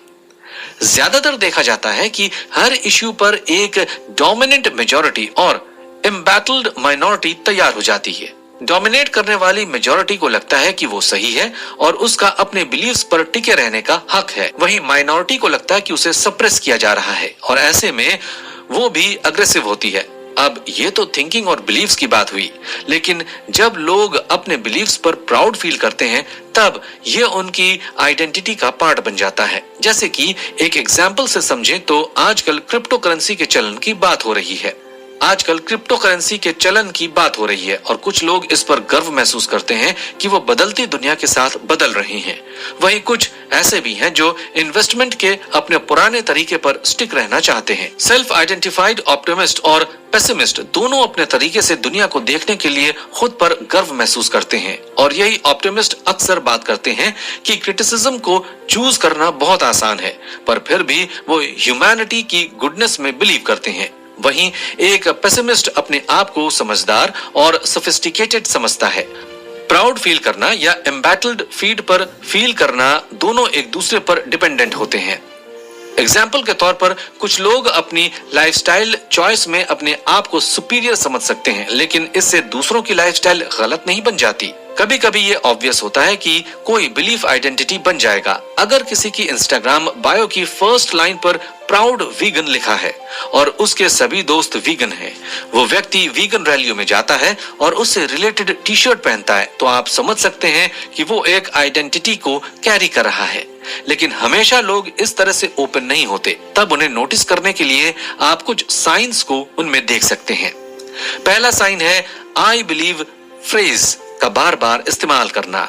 ज्यादातर देखा जाता है कि हर इश्यू पर एक डोमिनेंट मेजॉरिटी और एम्बैटल्ड माइनॉरिटी तैयार हो जाती है। डोमिनेट करने वाली मेजॉरिटी को लगता है कि वो सही है और उसका अपने बिलीव्स पर टिके रहने का हक है, वहीं माइनॉरिटी को लगता है कि उसे सप्रेस किया जा रहा है और ऐसे में वो भी अग्रेसिव होती है। अब ये तो थिंकिंग और बिलीव्स की बात हुई, लेकिन जब लोग अपने बिलीव्स पर प्राउड फील करते हैं तब ये उनकी आइडेंटिटी का पार्ट बन जाता है। जैसे कि एक एग्जाम्पल से समझें तो आजकल क्रिप्टो करेंसी के चलन की बात हो रही है। आजकल क्रिप्टो करेंसी के चलन की बात हो रही है और कुछ लोग इस पर गर्व महसूस करते हैं कि वो बदलती दुनिया के साथ बदल रहे हैं। वहीं कुछ ऐसे भी हैं जो इन्वेस्टमेंट के अपने पुराने तरीके पर स्टिक रहना चाहते हैं। सेल्फ आइडेंटिफाइड ऑप्टिमिस्ट और पेसिमिस्ट दोनों अपने तरीके से दुनिया को देखने के लिए खुद पर गर्व महसूस करते हैं, और यही ऑप्टिमिस्ट अक्सर बात करते हैं कि क्रिटिसिज्म को चूज करना बहुत आसान है, पर फिर भी वो ह्यूमैनिटी की गुडनेस में बिलीव करते हैं। वहीं एक पेसिमिस्ट अपने आप को समझदार और सोफिस्टिकेटेड समझता है। प्राउड फील करना या एम्बैटल्ड फीड पर फील करना दोनों एक दूसरे पर डिपेंडेंट होते हैं। एग्जाम्पल के तौर पर कुछ लोग अपनी लाइफस्टाइल चॉइस में अपने आप को सुपीरियर समझ सकते हैं, लेकिन इससे दूसरों की लाइफस्टाइल गलत नहीं बन जाती। कभी कभी ये ऑब्वियस होता है कि कोई बिलीफ आइडेंटिटी बन जाएगा। अगर किसी की इंस्टाग्राम बायो की फर्स्ट लाइन पर प्राउड वीगन लिखा है और उसके सभी दोस्त वीगन हैं, वो व्यक्ति वीगन रैलियों में जाता है और उससे रिलेटेड टी शर्ट पहनता है, तो आप समझ सकते हैं कि वो एक आइडेंटिटी को कैरी कर रहा है। लेकिन हमेशा लोग इस तरह से ओपन नहीं होते, तब उन्हें नोटिस करने के लिए आप कुछ साइंस को उनमें देख सकते हैं। पहला साइन है आई बिलीव फ्रेज का बार बार इस्तेमाल करना।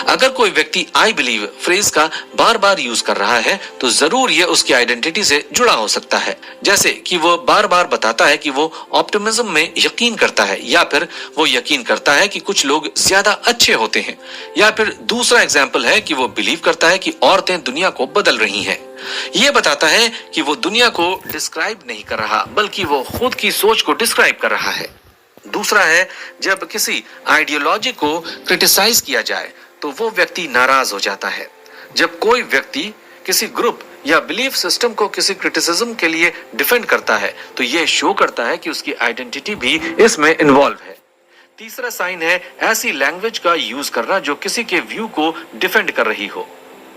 अगर कोई व्यक्ति आई बिलीव फ्रेज का बार बार यूज कर रहा है तो जरूर यह उसकी आइडेंटिटी से जुड़ा हो सकता है, जैसे कि वो बार बार बताता है कि वो ऑप्टिमिज्म में यकीन करता है, या फिर वो यकीन करता है कि कुछ लोग ज्यादा अच्छे होते हैं, या फिर दूसरा एग्जाम्पल है कि वो बिलीव करता है कि औरतें दुनिया को बदल रही हैं। ये बताता है कि वो दुनिया को डिस्क्राइब नहीं कर रहा बल्कि वो खुद की सोच को डिस्क्राइब कर रहा है। दूसरा है जब किसी आइडियोलॉजी को क्रिटिसाइज किया जाए तो वो व्यक्ति नाराज हो जाता है। जब कोई व्यक्ति किसी ग्रुप या बिलीफ सिस्टम को किसी क्रिटिसिज्म के लिए डिफेंड करता है तो ये शो करता है कि उसकी आइडेंटिटी भी इसमें इन्वॉल्व है। तीसरा साइन है ऐसी लैंग्वेज का यूज करना जो किसी के व्यू को डिफेंड कर रही हो।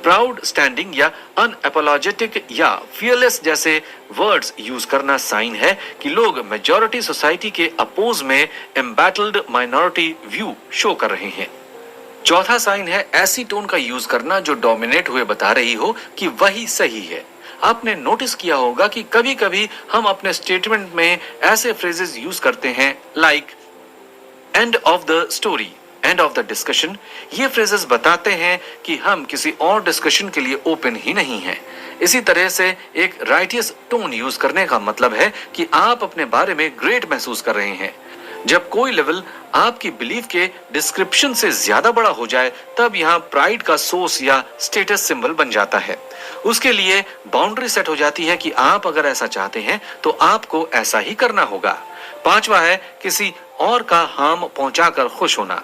प्राउड स्टैंडिंग या अनएपोलॉजेटिक या फियरलेस जैसे वर्ड्स यूज करना साइन है कि लोग मेजॉरिटी सोसाइटी के अपोज में एम्बैटल्ड माइनॉरिटी व्यू शो कर रहे हैं। चौथा साइन है ऐसी टोन का यूज करना जो डोमिनेट हुए बता रही हो कि वही सही है। आपने नोटिस किया होगा कि कभी कभी हम अपने स्टेटमेंट में ऐसे फ्रेजेस यूज करते हैं like end of the story, end of the discussion. ये फ्रेजेस बताते हैं कि हम किसी और डिस्कशन के लिए ओपन ही नहीं हैं। इसी तरह से एक राइटियस टोन यूज करने का मतलब है कि आप अपने बारे में ग्रेट महसूस कर रहे हैं। जब कोई लेवल आपकी बिलीफ के डिस्क्रिप्शन से ज्यादा बड़ा हो जाए तब यहाँ प्राइड का सोर्स या स्टेटस सिंबल बन जाता है। उसके लिए बाउंड्री सेट हो जाती है कि आप अगर ऐसा चाहते हैं तो आपको ऐसा ही करना होगा। पांचवा है किसी और का हार्म पहुंचाकर खुश होना।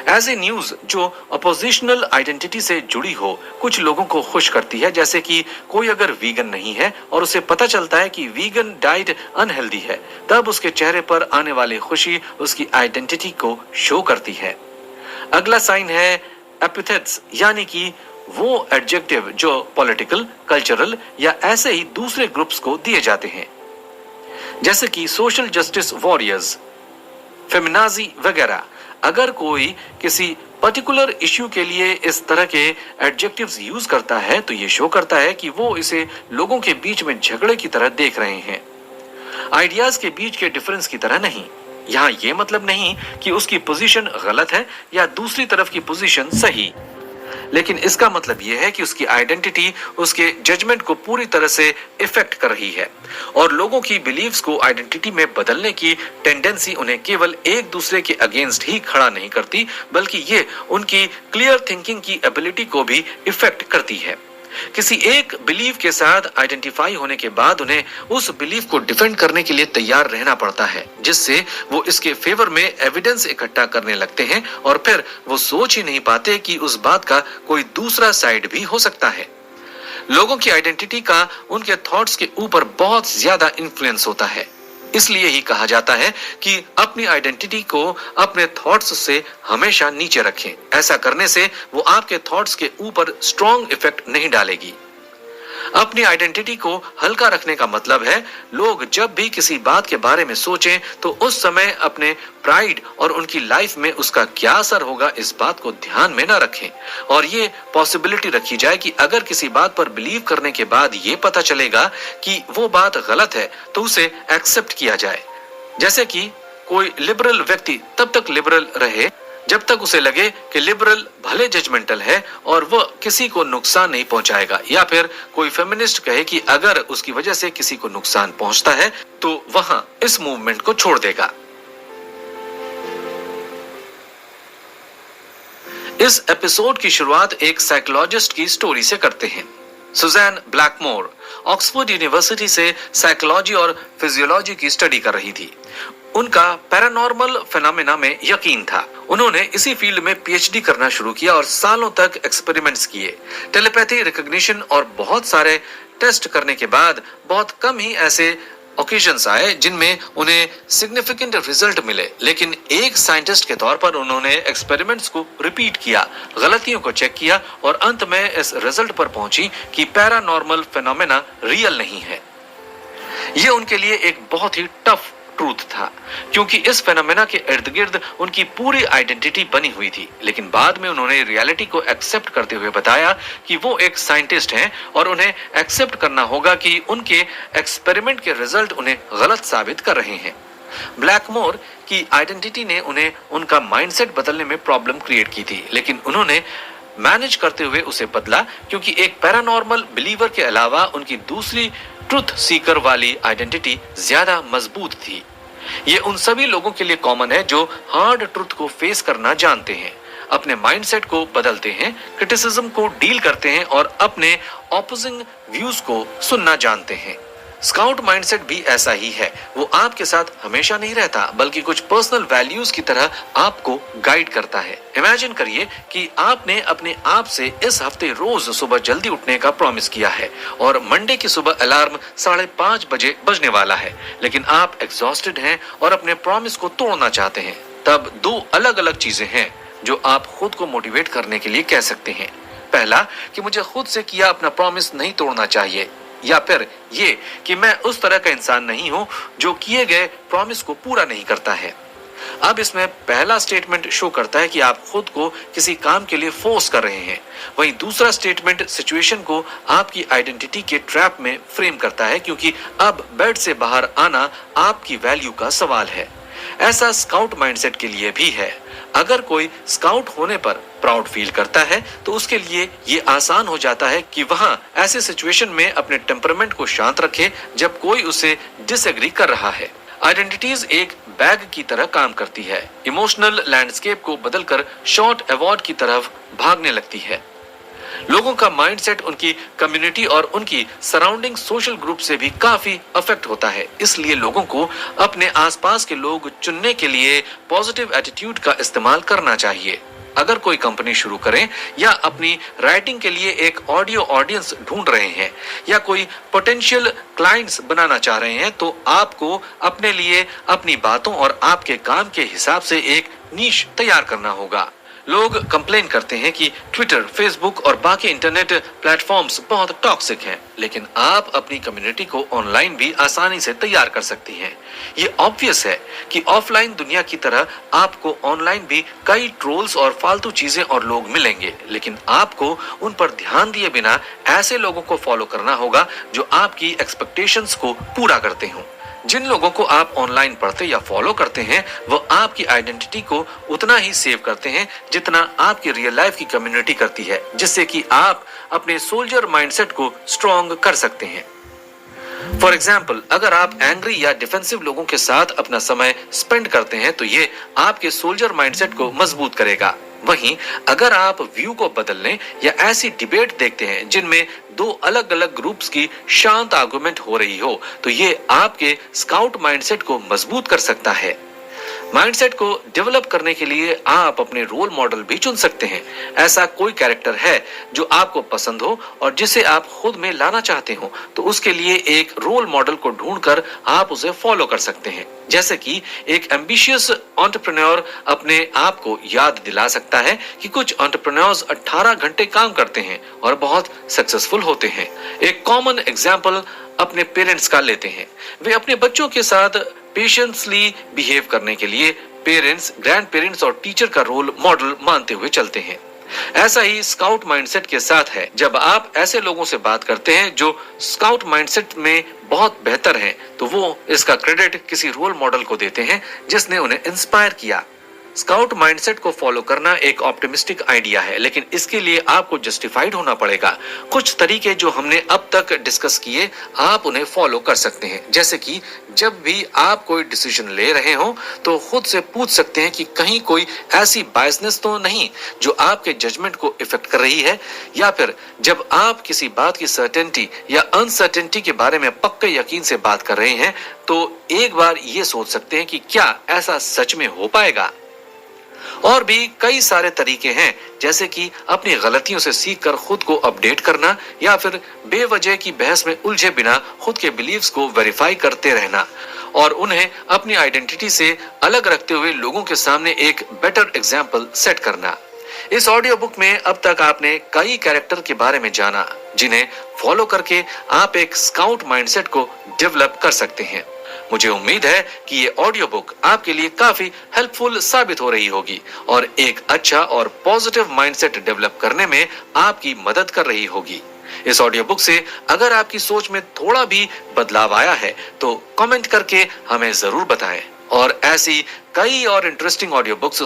ऐसी न्यूज जो अपोजिशनल आइडेंटिटी से जुड़ी हो कुछ लोगों को खुश करती है, जैसे कि कोई अगर वीगन नहीं है और उसे पता चलता है कि वीगन डाइट अनहेल्दी है, तब उसके चेहरे पर आने वाली खुशी उसकी आइडेंटिटी को शो करती है। अगला साइन है एपिथेट्स, यानी कि वो एडजेक्टिव जो पॉलिटिकल, कल्चरल या ऐसे ही दूसरे ग्रुप्स को दिए जाते हैं, जैसे कि सोशल जस्टिस वॉरियर्स, फेमिनाजी वगैरह। अगर कोई किसी पर्टिकुलर इश्यू के लिए इस तरह के एडजेक्टिव्स यूज करता है तो ये शो करता है कि वो इसे लोगों के बीच में झगड़े की तरह देख रहे हैं, आइडियाज के बीच के डिफरेंस की तरह नहीं। यहाँ ये मतलब नहीं कि उसकी पोजीशन गलत है या दूसरी तरफ की पोजीशन सही, लेकिन इसका मतलब यह है कि उसकी आइडेंटिटी उसके जजमेंट को पूरी तरह से इफेक्ट कर रही है और लोगों की बिलीव्स को आइडेंटिटी में बदलने की टेंडेंसी उन्हें केवल एक दूसरे के अगेंस्ट ही खड़ा नहीं करती बल्कि ये उनकी क्लियर थिंकिंग की एबिलिटी को भी इफेक्ट करती है। किसी एक बिलीव के साथ आइडेंटिफाई होने के बाद उन्हें उस बिलीव को डिफेंड करने के लिए तैयार रहना पड़ता है, जिससे वो इसके फेवर में एविडेंस इकट्ठा करने लगते हैं और फिर वो सोच ही नहीं पाते कि उस बात का कोई दूसरा साइड भी हो सकता है। लोगों की आइडेंटिटी का उनके थॉट्स के ऊपर बहुत ज्यादा इन्फ्लुएंस होता है, इसलिए ही कहा जाता है कि अपनी आइडेंटिटी को अपने थॉट्स से हमेशा नीचे रखें। ऐसा करने से वो आपके थॉट्स के ऊपर स्ट्रॉन्ग इफेक्ट नहीं डालेगी। अपनी आइडेंटिटी को हल्का रखने का मतलब है लोग जब भी किसी बात के बारे में सोचें तो उस समय अपने प्राइड और उनकी लाइफ में उसका क्या असर होगा इस बात को ध्यान में न रखें और ये पॉसिबिलिटी रखी जाए कि अगर किसी बात पर बिलीव करने के बाद ये पता चलेगा कि वो बात गलत है तो उसे एक्सेप्ट किया जाए। जैसे कि कोई लिबरल व्यक्ति तब तक लिबरल रहे जब तक उसे लगे कि लिबरल भले जजमेंटल है और वह किसी को नुकसान नहीं पहुंचाएगा, या फिर कोई फेमिनिस्ट कहे कि अगर उसकी वजह से किसी को नुकसान पहुंचता है तो वहां इस मूवमेंट को छोड़ देगा। इस एपिसोड की शुरुआत एक साइकोलॉजिस्ट की स्टोरी से करते हैं। सुजैन ब्लैकमोर ऑक्सफोर्ड यूनिवर्सिटी से साइकोलॉजी और फिजियोलॉजी की स्टडी कर रही थी। उनका पैरानॉर्मल फिनोमेना में यकीन था। उन्होंने इसी फील्ड में पीएचडी करना शुरू किया और सालों तक एक्सपेरिमेंट्स किए, टेलीपैथी, रिकॉग्निशन और बहुत सारे टेस्ट करने के बाद बहुत कम ही ऐसे ओकेजन्स आए जिनमें उन्हें सिग्निफिकेंट रिजल्ट मिले। लेकिन एक साइंटिस्ट के तौर पर उन्होंने एक्सपेरिमेंट्स को रिपीट किया, गलतियों को चेक किया और अंत में इस रिजल्ट पर पहुंची कि पैरानॉर्मल फिनोमेना रियल नहीं है। यह उनके लिए एक बहुत ही टफ ट्रूथ था क्योंकि इस फेनोमेना के इर्द गिर्द उनकी पूरी आइडेंटिटी बनी हुई थी। लेकिन बाद में उन्होंने रियलिटी को एक्सेप्ट करते हुए बताया कि वो एक साइंटिस्ट हैं और उन्हें एक्सेप्ट करना होगा कि उनके एक्सपेरिमेंट के रिजल्ट उन्हें गलत साबित कर रहे हैं। ब्लैकमोर की आइडेंटिटी ने उन्हें उनका माइंडसेट बदलने में प्रॉब्लम क्रिएट की थी, लेकिन उन्होंने मैनेज करते हुए उसे बदला क्योंकि एक पैरानॉर्मल बिलीवर के अलावा उनकी दूसरी ट्रुथ सीकर वाली आइडेंटिटी ज्यादा मजबूत थी। ये उन सभी लोगों के लिए कॉमन है जो हार्ड ट्रुथ को फेस करना जानते हैं, अपने माइंडसेट को बदलते हैं, क्रिटिसिज्म को डील करते हैं और अपने ऑपोजिंग व्यूज को सुनना जानते हैं। स्काउट माइंडसेट भी ऐसा ही है। वो आपके साथ हमेशा नहीं रहता, बल्कि कुछ पर्सनल वैल्यूज की तरह आपको गाइड करता है। इमेजिन करिए कि आपने अपने आप से इस हफ्ते रोज सुबह जल्दी उठने का प्रॉमिस किया है और मंडे की सुबह अलार्म 5:30 बजे बजने वाला है, लेकिन आप एग्जॉस्टेड हैं और अपने प्रॉमिस को तोड़ना चाहते हैं। तब दो अलग अलग चीजें हैं जो आप खुद को मोटिवेट करने के लिए कह सकते हैं। पहला कि मुझे खुद से किया अपना प्रॉमिस नहीं तोड़ना चाहिए, या फिर ये कि मैं उस तरह का इंसान नहीं हूं जो किए गए प्रॉमिस को पूरा नहीं करता है। अब इसमें पहला स्टेटमेंट शो करता है कि आप खुद को किसी काम के लिए फोर्स कर रहे हैं, वहीं दूसरा स्टेटमेंट सिचुएशन को आपकी आइडेंटिटी के ट्रैप में फ्रेम करता है, क्योंकि अब बेड से बाहर आना आपकी वैल्यू का सवाल है। ऐसा स्काउट माइंडसेट के लिए भी है। अगर कोई स्काउट होने पर प्राउड फील करता है तो उसके लिए ये आसान हो जाता है कि वहां ऐसे सिचुएशन में अपने टेम्परामेंट को शांत रखे जब कोई उसे डिसएग्री कर रहा है। आइडेंटिटीज एक बैग की तरह काम करती है, इमोशनल लैंडस्केप को बदलकर शॉर्ट अवॉर्ड की तरफ भागने लगती है। लोगों का माइंडसेट उनकी कम्युनिटी और उनकी सराउंडिंग सोशल ग्रुप से भी काफी अफेक्ट होता है। इसलिए लोगों को अपने आसपास के लोग चुनने के लिए पॉजिटिव एटीट्यूड का इस्तेमाल करना चाहिए। अगर कोई कंपनी शुरू करें या अपनी राइटिंग के लिए एक ऑडियो ऑडियंस ढूंढ रहे हैं या कोई पोटेंशियल क्लाइंट्स बनाना चाह रहे हैं, तो आपको अपने लिए अपनी बातों और आपके काम के हिसाब से एक नीश तैयार करना होगा। लोग कंप्लेन करते हैं कि ट्विटर, फेसबुक और बाकी इंटरनेट प्लेटफॉर्म्स बहुत टॉक्सिक हैं, लेकिन आप अपनी कम्युनिटी को ऑनलाइन भी आसानी से तैयार कर सकती हैं। ये ऑब्वियस है कि ऑफलाइन दुनिया की तरह आपको ऑनलाइन भी कई ट्रोल्स और फालतू चीजें और लोग मिलेंगे, लेकिन आपको उन पर ध्यान दिए बिना ऐसे लोगों को फॉलो करना होगा जो आपकी एक्सपेक्टेशंस को पूरा करते हों। जिन लोगों को आप ऑनलाइन पढ़ते या फॉलो करते हैं वो आपकी आइडेंटिटी को उतना ही सेव करते हैं जितना आपकी रियल लाइफ की कम्युनिटी करती है, जिससे कि आप अपने सोल्जर माइंडसेट को स्ट्रॉन्ग कर सकते हैं। फॉर एग्जाम्पल, अगर आप एंग्री या डिफेंसिव लोगों के साथ अपना समय स्पेंड करते हैं तो ये आपके सोल्जर माइंडसेट को मजबूत करेगा। वहीं अगर आप व्यू को बदलने या ऐसी डिबेट देखते हैं जिनमें दो अलग अलग ग्रुप्स की शांत आर्गुमेंट हो रही हो, तो ये आपके स्काउट माइंडसेट को मजबूत कर सकता है। माइंडसेट को डेवलप करने के लिए आप अपने रोल मॉडल भी चुन सकते हैं। ऐसा कोई कैरेक्टर है जो आपको पसंद हो और जिसे आप खुद में लाना चाहते हो, तो उसके लिए एक रोल मॉडल को ढूंढकर आप उसे फॉलो कर सकते हैं। जैसे कि एक एम्बिशियस एंटरप्रेन्योर अपने आप को याद दिला सकता है कि कुछ एंटरप्रेन्योर्स 18 घंटे काम करते हैं और बहुत सक्सेसफुल होते हैं। एक कॉमन एग्जाम्पल अपने पेरेंट्स का लेते हैं। वे अपने बच्चों के साथ पेशेंसली बिहेव करने के लिए पेरेंट्स, ग्रैंड पेरेंट्स और टीचर का रोल मॉडल मानते हुए चलते हैं। ऐसा ही स्काउट माइंडसेट के साथ है। जब आप ऐसे लोगों से बात करते हैं जो स्काउट माइंडसेट में बहुत बेहतर हैं, तो वो इसका क्रेडिट किसी रोल मॉडल को देते हैं जिसने उन्हें इंस्पायर किया। स्काउट माइंडसेट को फॉलो करना एक ऑप्टिमिस्टिक आइडिया है, लेकिन इसके लिए आपको जस्टिफाइड होना पड़ेगा। कुछ तरीके जो हमने अब तक डिस्कस किए, आप उन्हें फॉलो कर सकते हैं। जैसे कि जब भी आप कोई डिसीजन ले रहे हो तो खुद से पूछ सकते हैं कि कहीं कोई ऐसी बायसनेस तो नहीं जो आपके जजमेंट को इफेक्ट कर रही है, या फिर जब आप किसी बात की सर्टेनिटी या अनसर्टेनिटी के बारे में पक्के यकीन से बात कर रहे हैं, तो एक बार ये सोच सकते हैं कि क्या ऐसा सच में हो पाएगा। और भी कई सारे तरीके हैं, जैसे कि अपनी गलतियों से सीखकर खुद को अपडेट करना, या फिर बेवजह की बहस में उलझे बिना खुद के बिलीव्स को वेरीफाई करते रहना और उन्हें अपनी आइडेंटिटी से अलग रखते हुए लोगों के सामने एक बेटर एग्जाम्पल सेट करना। इस ऑडियो बुक में अब तक आपने कई कैरेक्टर के बारे में जाना जिन्हें फॉलो करके आप एक स्काउट माइंडसेट को डेवलप कर सकते हैं। मुझे उम्मीद है कि ये ऑडियो बुक आपके लिए काफी हेल्पफुल साबित हो रही होगी और एक अच्छा और पॉजिटिव माइंडसेट डेवलप करने में आपकी मदद कर रही होगी। इस ऑडियो बुक से अगर आपकी सोच में थोड़ा भी बदलाव आया है तो कमेंट करके हमें जरूर बताएं। और ऐसी कई और इंटरेस्टिंग ऑडियो बुक्स